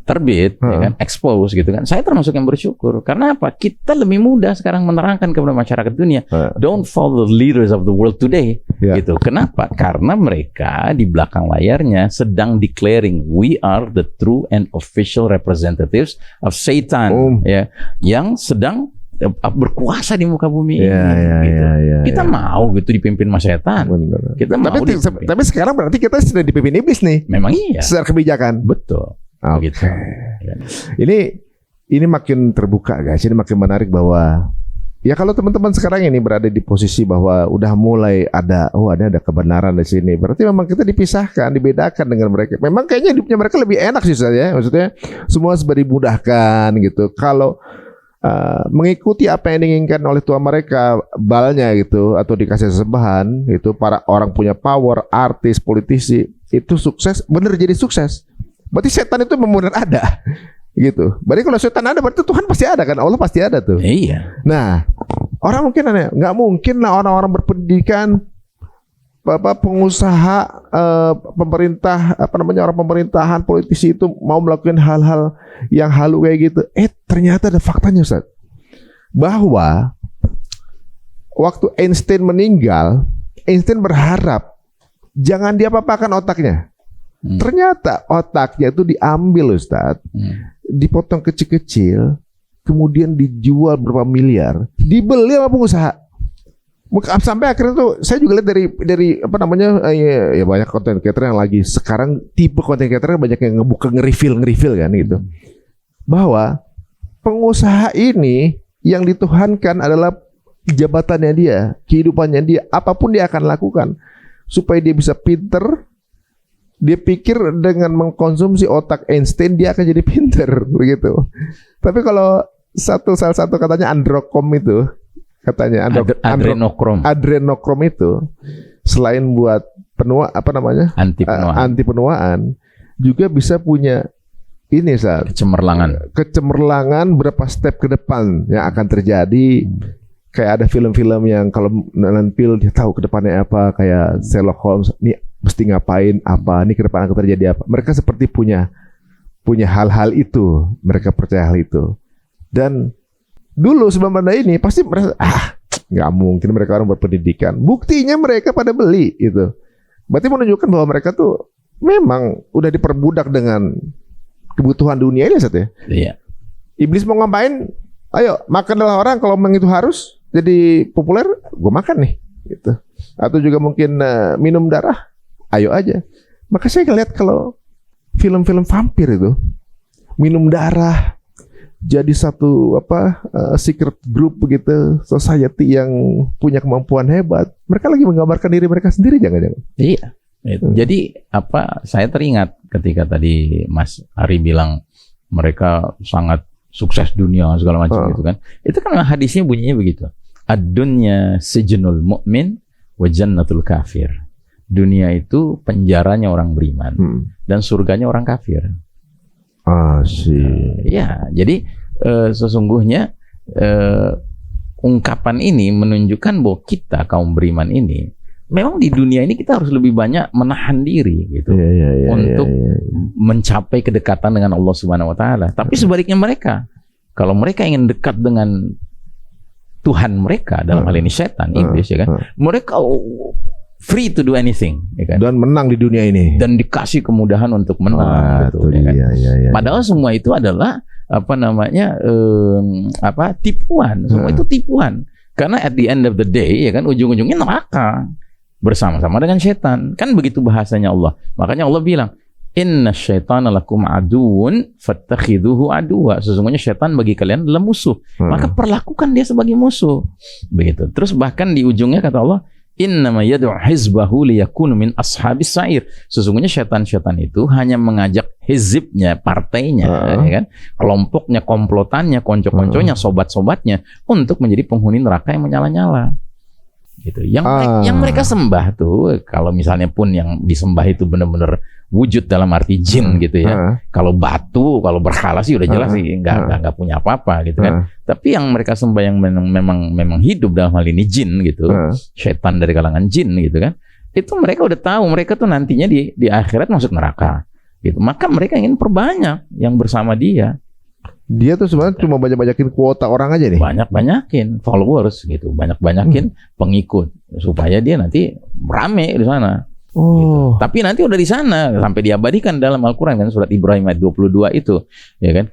terbit, ya kan, expose gitu kan. Saya termasuk yang bersyukur. Karena apa? Kita lebih mudah sekarang menerangkan kepada masyarakat dunia. Don't follow the leaders of the world today. Gitu. Kenapa? Karena mereka di belakang layarnya sedang declaring we are the true and official representatives of Satan, ya, yang sedang berkuasa di muka bumi ini. Kita mau gitu dipimpin sama setan. Kita mau. Tapi sekarang berarti kita sudah dipimpin iblis nih. Memang iya. Secara kebijakan. Betul. Gitu. Ini makin terbuka guys. Ini makin menarik bahwa ya kalau teman-teman sekarang ini berada di posisi bahwa udah mulai ada kebenaran di sini. Berarti memang kita dipisahkan, dibedakan dengan mereka. Memang kayaknya hidupnya mereka lebih enak sih saya. Maksudnya semua serba dimudahkan gitu. Kalau mengikuti apa yang diinginkan oleh Tuhan mereka, balnya gitu, atau dikasih sesembahan itu, para orang punya power, artis, politisi, itu sukses, bener jadi sukses. Berarti setan itu benar ada gitu. Berarti kalau setan ada, berarti Tuhan pasti ada kan, Allah pasti ada tuh. Iya. Nah, orang mungkin aneh, nggak mungkin lah orang-orang berpendidikan, pengusaha, pemerintah, orang pemerintahan, politisi itu mau melakukan hal-hal yang halu kayak gitu. Ternyata ada faktanya, Ustaz, bahwa waktu Einstein meninggal, Einstein berharap jangan diapa-apakan otaknya. Ternyata otaknya itu diambil, Ustaz, dipotong kecil-kecil, kemudian dijual berapa miliar, dibeli sama pengusaha. Sampai akhirnya tuh saya juga lihat dari ya banyak content creator yang lagi sekarang, tipe content creator banyak yang ngebuka nge-reveal kan gitu, bahwa pengusaha ini yang dituhankan adalah jabatannya dia, kehidupannya dia, apapun dia akan lakukan supaya dia bisa pinter. Dia pikir dengan mengkonsumsi otak Einstein dia akan jadi pinter begitu. Tapi kalau salah satu katanya androkom itu, katanya adrenokrom itu selain buat anti penuaan juga bisa punya ini, Saat kecemerlangan berapa step ke depan yang akan terjadi. Kayak ada film-film yang kalau nonton dia tahu ke depannya apa, kayak Sherlock Holmes, nih mesti ngapain apa, nih ke depan akan terjadi apa. Mereka seperti punya hal-hal itu, mereka percaya hal itu. Dan dulu sebelum ada ini pasti merasa nggak mungkin mereka orang berpendidikan. Buktinya mereka pada beli itu. Berarti menunjukkan bahwa mereka tuh memang udah diperbudak dengan kebutuhan dunia ini, Ustaz, ya. Iya. Iblis mau ngapain? Ayo, makanlah orang, kalau memang itu harus jadi populer, gue makan nih gitu. Atau juga mungkin minum darah, ayo aja. Maka saya ngeliat kalau film-film vampir itu minum darah, jadi satu secret group begitu, society yang punya kemampuan hebat. Mereka lagi menggambarkan diri mereka sendiri, jangan-jangan. Iya. Jadi saya teringat ketika tadi Mas Ari bilang mereka sangat sukses dunia segala macam gitu kan. Itu kan hadisnya bunyinya begitu. Ad-dunya sijnul mu'min wa jannatul kafir. Dunia itu penjaranya orang beriman dan surganya orang kafir. Ya, jadi sesungguhnya ungkapan ini menunjukkan bahwa kita kaum beriman ini memang di dunia ini kita harus lebih banyak menahan diri gitu untuk mencapai kedekatan dengan Allah Subhanahu wa taala. Tapi sebaliknya mereka, kalau mereka ingin dekat dengan Tuhan mereka, dalam hal ini setan, iblis, ya kan, mereka free to do anything, ya kan? Dan menang di dunia ini. Dan dikasih kemudahan untuk menang, gitu, ya kan? Padahal semua itu adalah tipuan. Semua itu tipuan. Karena at the end of the day, ya kan, ujung-ujungnya neraka. bersama-sama dengan setan. Kan begitu bahasanya Allah. Makanya Allah bilang, inna syaitana lakum aduun fattakhidhuhu aduwa. Sesungguhnya setan bagi kalian adalah musuh. Maka perlakukan dia sebagai musuh. Begitu. Terus bahkan di ujungnya kata Allah, innama yad'u hizbahu liyakunu min ashabis sa'ir. Sesungguhnya setan-setan itu hanya mengajak hizibnya, partainya, ya kan? Kelompoknya, komplotannya, konco-konconya, sobat-sobatnya untuk menjadi penghuni neraka yang menyala-nyala. Gitu. Yang mereka sembah tuh, kalau misalnya pun yang disembah itu benar-benar wujud dalam arti jin gitu ya. Kalau batu, kalau berhala sih udah jelas sih nggak punya apa-apa gitu kan. Tapi yang mereka sembah yang memang hidup dalam hal ini jin gitu, setan dari kalangan jin gitu kan. Itu mereka udah tahu mereka tuh nantinya di akhirat masuk neraka gitu. Maka mereka ingin perbanyak yang bersama dia. Dia tuh sebenarnya cuma banyak-banyakin kuota orang aja nih. Banyak-banyakin followers gitu, banyak-banyakin pengikut supaya dia nanti rame di sana. Gitu. Tapi nanti udah di sana sampai diabadikan dalam Al-Qur'an kan, surat Ibrahim ayat 22 itu, ya kan,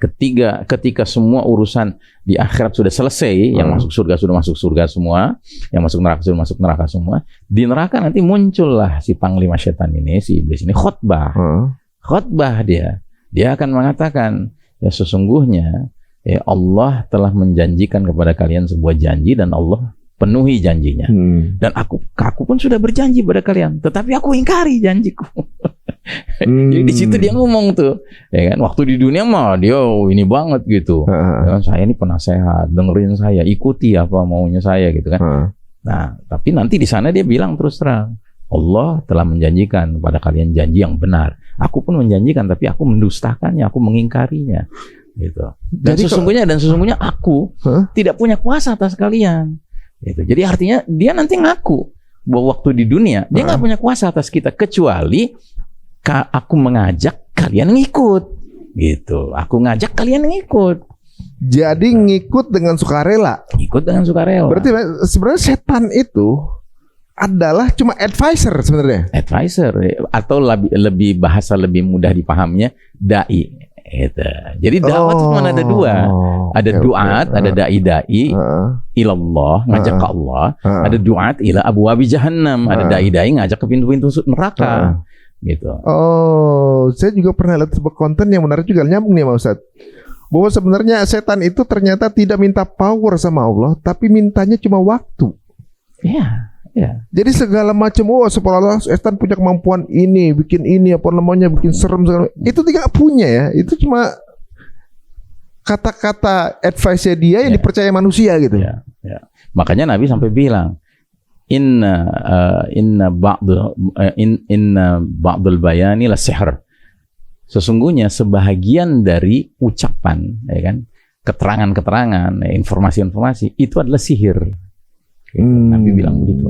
ketika semua urusan di akhirat sudah selesai, yang masuk surga sudah masuk surga semua, yang masuk neraka sudah masuk neraka semua, di neraka nanti muncullah si panglima setan ini, si iblis ini khotbah. Khotbah dia akan mengatakan, ya sesungguhnya ya Allah telah menjanjikan kepada kalian sebuah janji dan Allah penuhi janjinya. Dan aku pun sudah berjanji pada kalian, tetapi aku ingkari janjiku. Jadi di situ dia ngomong tuh, ya kan, waktu di dunia mah dia ini banget gitu. Ya kan, saya ini penasehat, dengerin saya, ikuti apa maunya saya gitu kan. Nah, tapi nanti di sana dia bilang terus terang, Allah telah menjanjikan kepada kalian janji yang benar. Aku pun menjanjikan, tapi aku mendustakannya, aku mengingkarinya, gitu. Dan sesungguhnya aku tidak punya kuasa atas kalian. Gitu. Jadi artinya dia nanti ngaku bahwa waktu di dunia dia nggak punya kuasa atas kita kecuali aku mengajak kalian ngikut, gitu. Aku ngajak kalian ngikut. Jadi ngikut dengan sukarela. Ikut dengan sukarela. Berarti sebenarnya setan itu adalah cuma advisor sebenarnya. Advisor atau lebih bahasa lebih mudah dipahaminya dai. Gitu. Jadi dakwah itu cuma ada dua. Ada duat, ada dai ilallah, ngajak ke Allah. Ada duat ila abwabi jahannam, ada dai ngajak ke pintu-pintu neraka. Gitu. Oh, saya juga pernah lihat sebuah konten yang menarik juga, nyambung nih sama Ustaz. Bahwa sebenarnya setan itu ternyata tidak minta power sama Allah, tapi mintanya cuma waktu. Iya. Ya. Jadi segala macam, seolah-olah setan punya kemampuan ini, bikin ini apa namanya, bikin serem segala. Itu tidak punya ya. Itu cuma kata-kata advice dia yang dipercaya manusia gitu. Ya. Makanya Nabi sampai bilang, inna ba'dul bayani la sihr. Sesungguhnya sebahagian dari ucapan, ya kan, keterangan-keterangan, informasi-informasi itu adalah sihir. Nabi bilang begitu.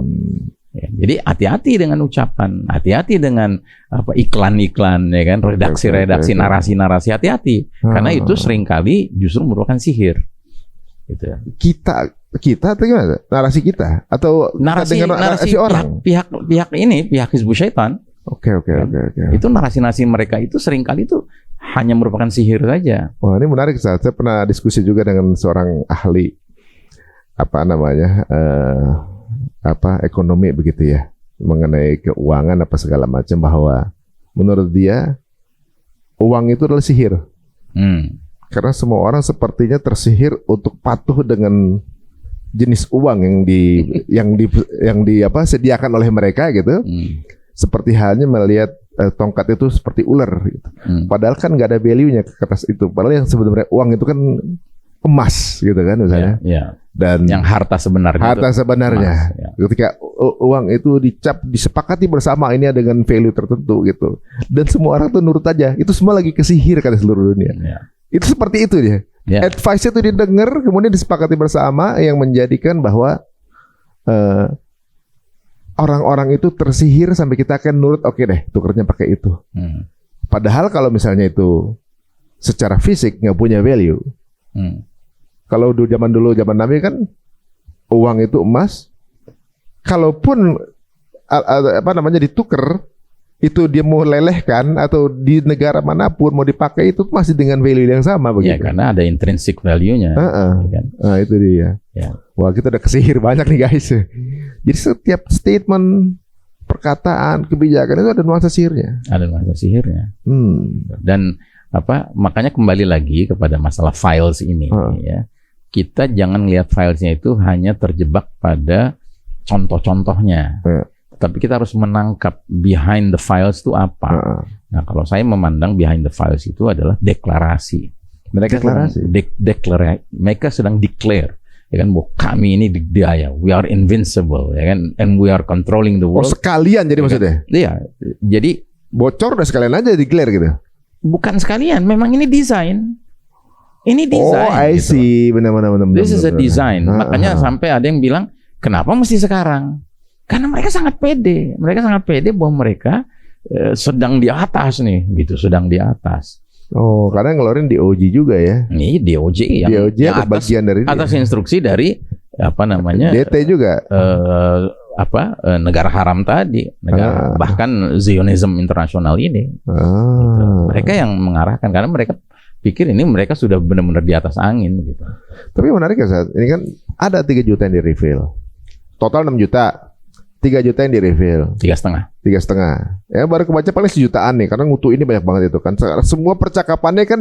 Ya, jadi hati-hati dengan ucapan, hati-hati dengan iklan-iklan, ya kan, redaksi-redaksi, narasi-narasi, hati-hati, karena itu seringkali justru merupakan sihir. Gitu. Kita atau gimana? Narasi kita atau narasi orang? Pihak Hizbus Syaitan. Oke. Itu narasi-narasi mereka itu seringkali itu hanya merupakan sihir saja. Wah, ini menarik. Saya pernah diskusi juga dengan seorang ahli ekonomi begitu ya, mengenai keuangan apa segala macam, bahwa menurut dia uang itu adalah sihir. Karena semua orang sepertinya tersihir untuk patuh dengan jenis uang yang sediakan oleh mereka gitu. Seperti halnya melihat tongkat itu seperti ular gitu. Padahal kan nggak ada value-nya ke atas itu. Padahal yang sebenarnya uang itu kan emas gitu kan misalnya. Dan yang harta sebenarnya emas, ya. Ketika uang itu disepakati bersama ini dengan value tertentu gitu, dan semua orang tuh nurut aja, itu semua lagi kesihir kata seluruh dunia. Itu seperti itu dia. Advice itu didengar, kemudian disepakati bersama, yang menjadikan bahwa orang-orang itu tersihir sampai kita akan nurut, oke deh, tukernya pakai itu. Padahal kalau misalnya itu secara fisik nggak punya value. Kalau zaman Nabi kan uang itu emas, kalaupun ditukar, itu dia mau lelehkan atau di negara manapun mau dipakai itu masih dengan value yang sama begitu. Ya, karena ada intrinsic value-nya. Kan? Nah, itu dia. Wah, kita udah kesihir banyak nih guys. Jadi setiap statement perkataan, kebijakan itu ada nuansa sihirnya. Ada nuansa sihirnya. Dan makanya kembali lagi kepada masalah files ini ya. Kita jangan lihat filesnya itu hanya terjebak pada contoh-contohnya. Tapi kita harus menangkap behind the files itu apa. Nah, kalau saya memandang behind the files itu adalah deklarasi. Mereka sedang declare, ya kan, bahwa kami ini digdaya, we are invincible, ya kan, and we are controlling the world. Sekalian jadi maksudnya? Iya, jadi bocor udah sekalian aja declare gitu. Bukan sekalian, memang ini desain. Ini desain. Oh, I see, benar. This is a design. Makanya sampai ada yang bilang, kenapa mesti sekarang? Karena mereka sangat pede. Mereka sangat pede bahwa mereka sedang di atas nih, gitu, sedang di atas. Oh, karena ngeluarin DOJ juga ya? Ini DOJ yang atas, bagian dari atas instruksi dari DT juga. Negara haram tadi, bahkan Zionism internasional ini. Gitu. Mereka yang mengarahkan karena mereka pikir ini mereka sudah benar-benar di atas angin gitu. Tapi menarik ya, Sat. Ini kan ada 3 juta yang di reveal. Total 6 juta. 3 juta yang di reveal. 3,5. Ya baru kebaca paling 1 jutaan nih, karena ngutu ini banyak banget itu kan. Semua percakapannya kan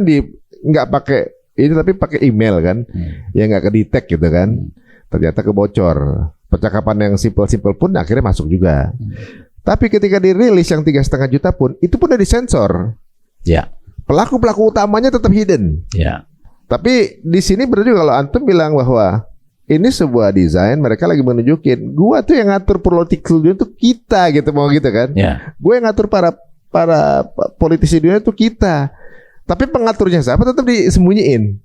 nggak pakai ini tapi pakai email kan, ya nggak kedetek gitu kan. Ternyata kebocor. Percakapan yang simple pun akhirnya masuk juga. Tapi ketika dirilis yang 3,5 juta pun, itu pun udah disensor. Ya. Pelaku utamanya tetap hidden. Ya. Tapi di sini benar juga kalau antum bilang bahwa ini sebuah desain, mereka lagi menunjukin gua tuh yang ngatur political dunia tuh kita gitu, mau gitu kan. Gue yang ngatur para politisi dunia tuh kita. Tapi pengaturnya siapa tetap disembunyiin.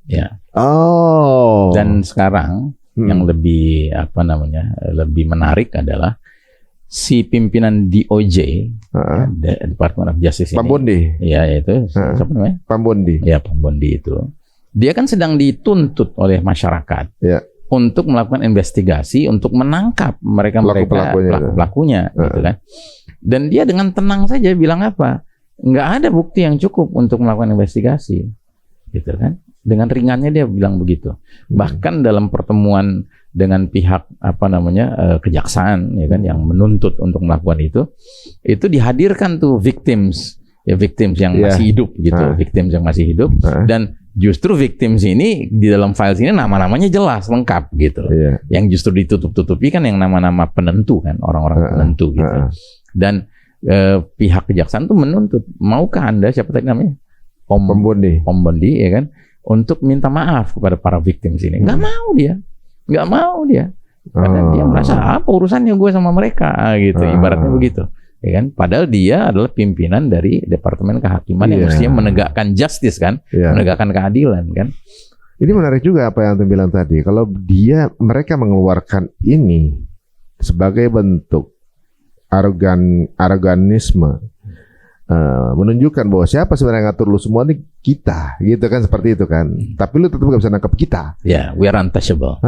Oh. Dan sekarang yang lebih lebih menarik adalah si pimpinan DOJ, Department of Justice ini. Pambondi. Iya, itu siapa namanya? Pambondi. Ya, Pambondi itu. Dia kan sedang dituntut oleh masyarakat. Untuk melakukan investigasi, untuk menangkap mereka pelaku-pelakunya, gitu kan. Dan dia dengan tenang saja bilang apa? Nggak ada bukti yang cukup untuk melakukan investigasi, gitu kan. Dengan ringannya dia bilang begitu. Bahkan dalam pertemuan dengan pihak kejaksaan, ya kan, yang menuntut untuk melakukan itu dihadirkan tuh victims yang masih hidup, gitu, victims yang masih hidup, dan justru victims ini di dalam file ini nama-namanya jelas lengkap gitu. Yang justru ditutup-tutupi kan yang nama-nama penentu kan, orang-orang penentu gitu. Dan pihak kejaksaan tuh menuntut, maukah Anda, siapa tadi namanya? Pambondi, ya kan, untuk minta maaf kepada para victims ini. Nggak mau dia. Karena dia merasa apa urusannya gue sama mereka gitu, ibaratnya begitu. Ya kan? Padahal dia adalah pimpinan dari Departemen Kehakiman yang mestinya menegakkan justice kan, menegakkan keadilan kan. Ini menarik juga apa yang Antum bilang tadi. Kalau mereka mengeluarkan ini sebagai bentuk aroganisme, menunjukkan bahwa siapa sebenarnya ngatur lu semua nih kita, gitu kan, seperti itu kan. Tapi lu tetap gak bisa nangkep kita. We are untouchable.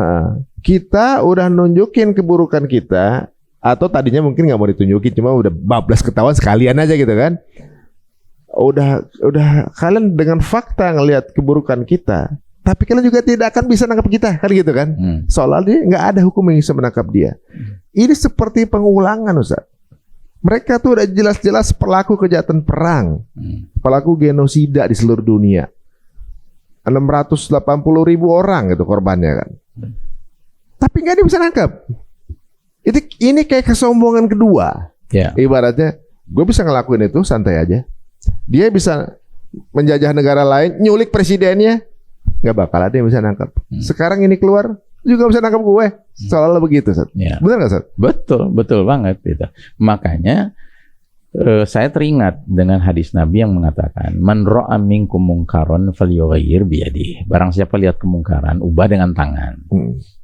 Kita udah nunjukin keburukan kita. Atau tadinya mungkin nggak mau ditunjukin, cuma udah bablas ketahuan sekalian aja gitu kan. Udah kalian dengan fakta ngelihat keburukan kita, tapi kalian juga tidak akan bisa nangkap kita kan, gitu kan. Soalnya nggak ada hukum yang bisa menangkap dia. Ini seperti pengulangan, Ustaz. Mereka tuh udah jelas-jelas pelaku kejahatan perang, pelaku genosida di seluruh dunia. 680.000 orang gitu korbannya kan. Tapi nggak ada yang bisa nangkap. Ini kayak kesombongan kedua. Ibaratnya gue bisa ngelakuin itu santai aja. Dia bisa menjajah negara lain, nyulik presidennya, nggak bakal ada yang bisa nangkap. Sekarang ini keluar juga bisa nangkap gue. Soalnya begitu, Sat. Benar nggak, Sat? Betul banget gitu. Makanya saya teringat dengan hadis Nabi yang mengatakan, man ra'a minkum mungkaron falyughayyir biyadihi. Barang siapa lihat kemungkaran, ubah dengan tangan.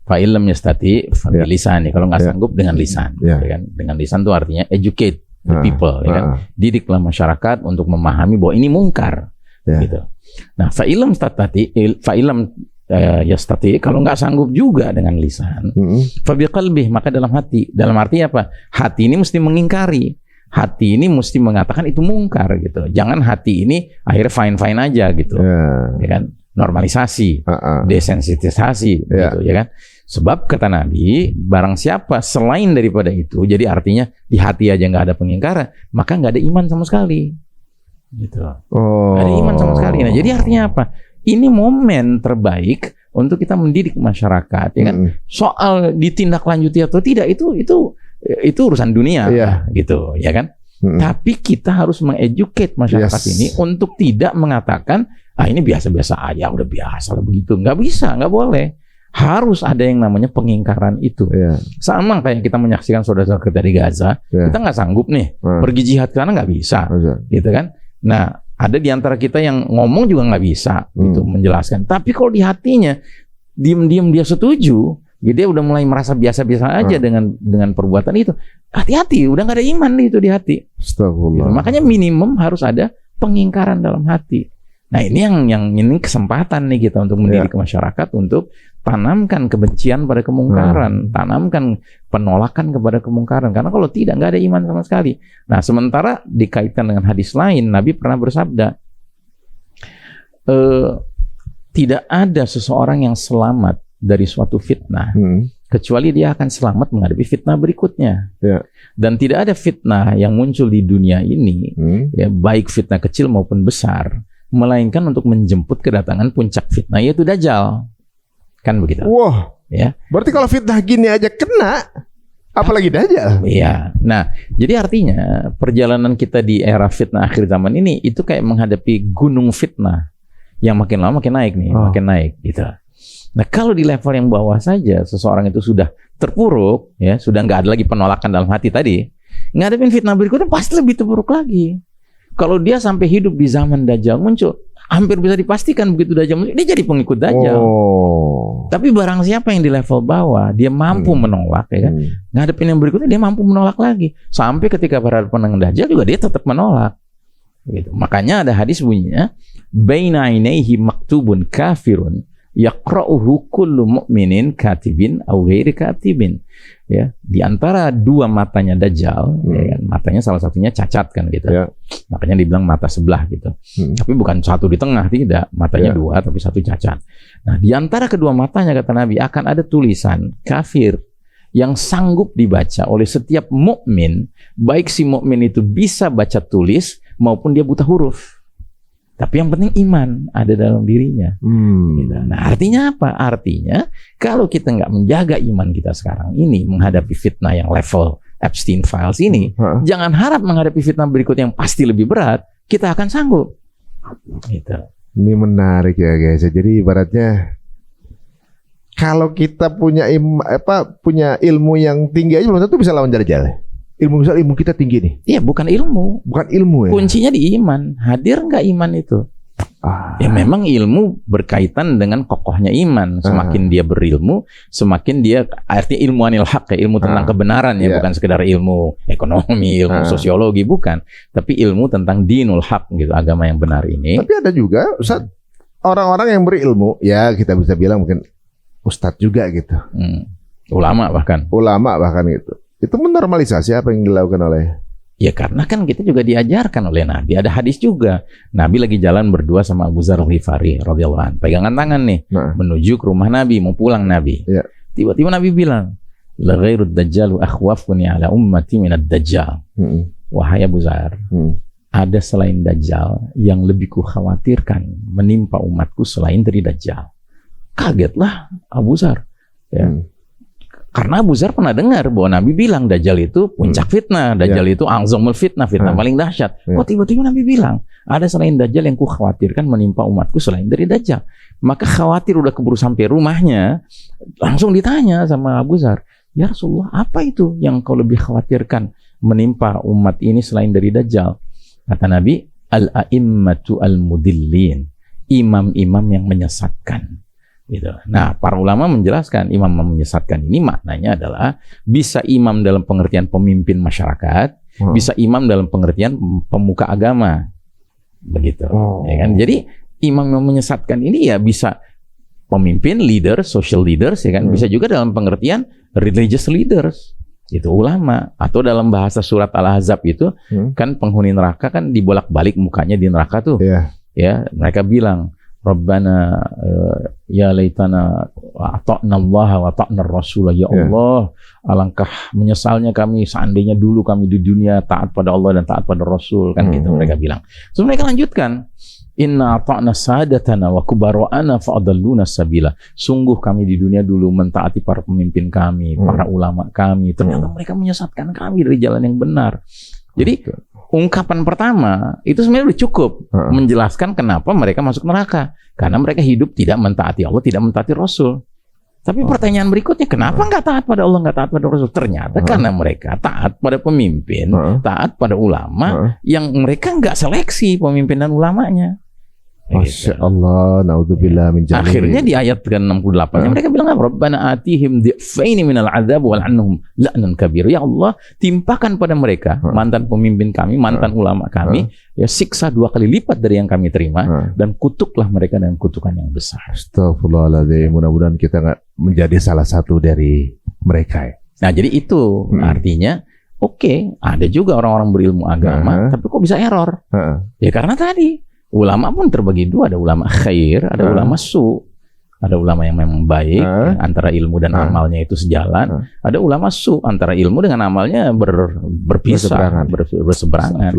Fa illam yastati fa bilisani. Kalau nggak sanggup dengan lisan, ya kan? Dengan lisan itu artinya educate the people, ya kan? Didiklah masyarakat untuk memahami bahwa ini mungkar, gitu. Nah, fa illam yastati, kalau nggak sanggup juga dengan lisan, fa biqalbih, maka dalam hati. Dalam arti apa? Hati ini mesti mengingkari. Hati ini mesti mengatakan itu mungkar, gitu. Jangan hati ini akhirnya fine aja gitu, ya kan? Normalisasi, desensitisasi, gitu, ya kan? Sebab kata Nabi, barang siapa selain daripada itu, jadi artinya di hati aja nggak ada pengingkaran, maka nggak ada iman sama sekali. Gitu. Nggak ada iman sama sekali. Nah, jadi artinya apa? Ini momen terbaik untuk kita mendidik masyarakat, ya kan? Soal ditindaklanjuti atau tidak itu urusan dunia, gitu, ya kan? Tapi kita harus mengeducate masyarakat ini untuk tidak mengatakan, ini biasa-biasa aja, udah biasa lah begitu. Nggak bisa, nggak boleh. Harus ada yang namanya pengingkaran itu. Sama kayak kita menyaksikan saudara-saudara kita di Gaza, kita nggak sanggup nih pergi jihad ke sana, nggak bisa, gitu kan? Nah, ada di antara kita yang ngomong juga nggak bisa, gitu, menjelaskan. Tapi kalau di hatinya diam-diam dia setuju, dia udah mulai merasa biasa-biasa aja dengan perbuatan itu. Hati-hati, udah nggak ada iman itu di hati. Gitu. Makanya minimum harus ada pengingkaran dalam hati. Nah, ini yang ini kesempatan nih kita untuk mendidik masyarakat untuk tanamkan kebencian pada kemungkaran, tanamkan penolakan kepada kemungkaran. Karena kalau tidak, nggak ada iman sama sekali. Nah, sementara dikaitkan dengan hadis lain, Nabi pernah bersabda, tidak ada seseorang yang selamat dari suatu fitnah, kecuali dia akan selamat menghadapi fitnah berikutnya. Dan tidak ada fitnah yang muncul di dunia ini, ya, baik fitnah kecil maupun besar, melainkan untuk menjemput kedatangan puncak fitnah, yaitu Dajjal. Kan begitu. Wah, ya. Berarti kalau fitnah gini aja kena, apalagi Dajjal. Iya. Nah, jadi artinya perjalanan kita di era fitnah akhir zaman ini itu kayak menghadapi gunung fitnah yang makin lama makin naik nih, makin naik gitu. Nah, kalau di level yang bawah saja seseorang itu sudah terpuruk, ya, sudah nggak ada lagi penolakan dalam hati tadi, ngadepin fitnah berikutnya pasti lebih terpuruk lagi. Kalau dia sampai hidup di zaman Dajjal muncul, hampir bisa dipastikan begitu Dajjal muncul, dia jadi pengikut Dajjal. Tapi barang siapa yang di level bawah, dia mampu menolak, ya kan? Ngadepin yang berikutnya dia mampu menolak lagi. Sampai ketika berhadapan dengan Dajjal juga dia tetap menolak. Gitu. Makanya ada hadis bunyinya, baina ainaihi maktubun kafirun yaqra'uhu kullu mu'minin katibin aw ghairi katibin. Ya, di antara dua matanya Dajjal, ya kan, matanya salah satunya cacat kan gitu. Makanya dibilang mata sebelah gitu. Tapi bukan satu di tengah, tidak. Matanya dua tapi satu cacat. Nah, di antara kedua matanya kata Nabi akan ada tulisan kafir yang sanggup dibaca oleh setiap mukmin, baik si mukmin itu bisa baca tulis maupun dia buta huruf. Tapi yang penting iman ada dalam dirinya. Gitu. Nah, artinya apa? Artinya kalau kita nggak menjaga iman kita sekarang ini menghadapi fitnah yang level Epstein Files ini, jangan harap menghadapi fitnah berikut yang pasti lebih berat, kita akan sanggup. Gitu. Ini menarik ya guys. Jadi ibaratnya kalau kita punya ilmu yang tinggi aja belum tentu bisa lawan Dajjal. Ilmu kita tinggi nih. Iya, bukan ilmu. Bukan ilmu ya. Kuncinya di iman. Hadir nggak iman itu? Ya memang ilmu berkaitan dengan kokohnya iman. Semakin dia berilmu, semakin dia artinya ilmu anil haq, ya, ilmu tentang kebenaran ya, bukan sekedar ilmu ekonomi, ilmu sosiologi, bukan. Tapi ilmu tentang dinul haq gitu, agama yang benar ini. Tapi ada juga Ustaz, orang-orang yang berilmu, ya kita bisa bilang mungkin ustadz juga gitu. Ulama bahkan gitu. Itu menormalisasi apa yang dilakukan oleh? Ya karena kan kita juga diajarkan oleh Nabi. Ada hadis juga. Nabi lagi jalan berdua sama Abu Dzar Al-Ghifari radhiyallahu anhu. Pegangan tangan nih, menuju ke rumah Nabi, mau pulang Nabi. Tiba-tiba Nabi bilang, la ghairud dajjalu akhwafuni ala ummati minad dajjal. Wahai Abu Dzar, ada selain Dajjal yang lebih kukhawatirkan menimpa umatku selain dari Dajjal. Kagetlah Abu Dzar. Ya. Karena Abu Dzar pernah dengar bahwa Nabi bilang Dajjal itu puncak fitnah, Dajjal itu a'zamul fitnah, fitnah paling dahsyat. Kok tiba-tiba Nabi bilang ada selain Dajjal yang kukhawatirkan menimpa umatku selain dari Dajjal. Maka khawatir udah keburu sampai rumahnya, langsung ditanya sama Abu Dzar, ya Rasulullah, apa itu yang kau lebih khawatirkan menimpa umat ini selain dari Dajjal? Kata Nabi, al-a'immatu al-mudillin, imam-imam yang menyesatkan. Gitu. Nah, para ulama menjelaskan imam menyesatkan ini maknanya adalah bisa imam dalam pengertian pemimpin masyarakat, bisa imam dalam pengertian pemuka agama, begitu. Ya kan? Jadi imam yang menyesatkan ini ya bisa pemimpin, leader, social leaders, ya kan? Bisa juga dalam pengertian religious leaders, itu ulama. Atau dalam bahasa surat Al-Ahzab itu kan penghuni neraka kan dibolak-balik mukanya di neraka tuh, ya mereka bilang Rabbana ya laitana ata'na Allah wa ata'na Rasul. Ya Allah, alangkah menyesalnya kami seandainya dulu kami di dunia taat pada Allah dan taat pada Rasul, kan gitu mereka bilang. Terus mereka lanjutkan, inna ata'na sadatana wa kubara'ana fa'adalluna sabila. Sungguh kami di dunia dulu mentaati para pemimpin kami, para ulama kami. Ternyata mereka menyesatkan kami dari jalan yang benar. Jadi ungkapan pertama itu sebenarnya udah cukup menjelaskan kenapa mereka masuk neraka. Karena mereka hidup tidak mentaati Allah, tidak mentaati Rasul. Tapi pertanyaan berikutnya, kenapa nggak taat pada Allah, nggak taat pada Rasul? Ternyata karena mereka taat pada pemimpin, taat pada ulama, yang mereka nggak seleksi pemimpin dan ulamanya. Masya Allah, naudzubillah min dzalik. Akhirnya di ayat ke-68 mereka bilang apa? Rabbana atihim dhi'faini minal adzab wal'anhum la'nan kabir. Ya Allah, timpakan pada mereka mantan pemimpin kami, mantan ulama kami, ya siksa 2 kali lipat dari yang kami terima, dan kutuklah mereka dengan kutukan yang besar. Astagfirullahaladzim. Mudah-mudahan kita nggak menjadi salah satu dari mereka ya. Nah, jadi itu artinya oke, ada juga orang-orang berilmu agama, tapi kok bisa error? Ya karena tadi ulama pun terbagi 2, ada ulama khair, ada ulama su. Ada ulama yang memang baik, antara ilmu dan amalnya itu sejalan. Ada ulama su, antara ilmu dengan amalnya berpisah, berseberangan.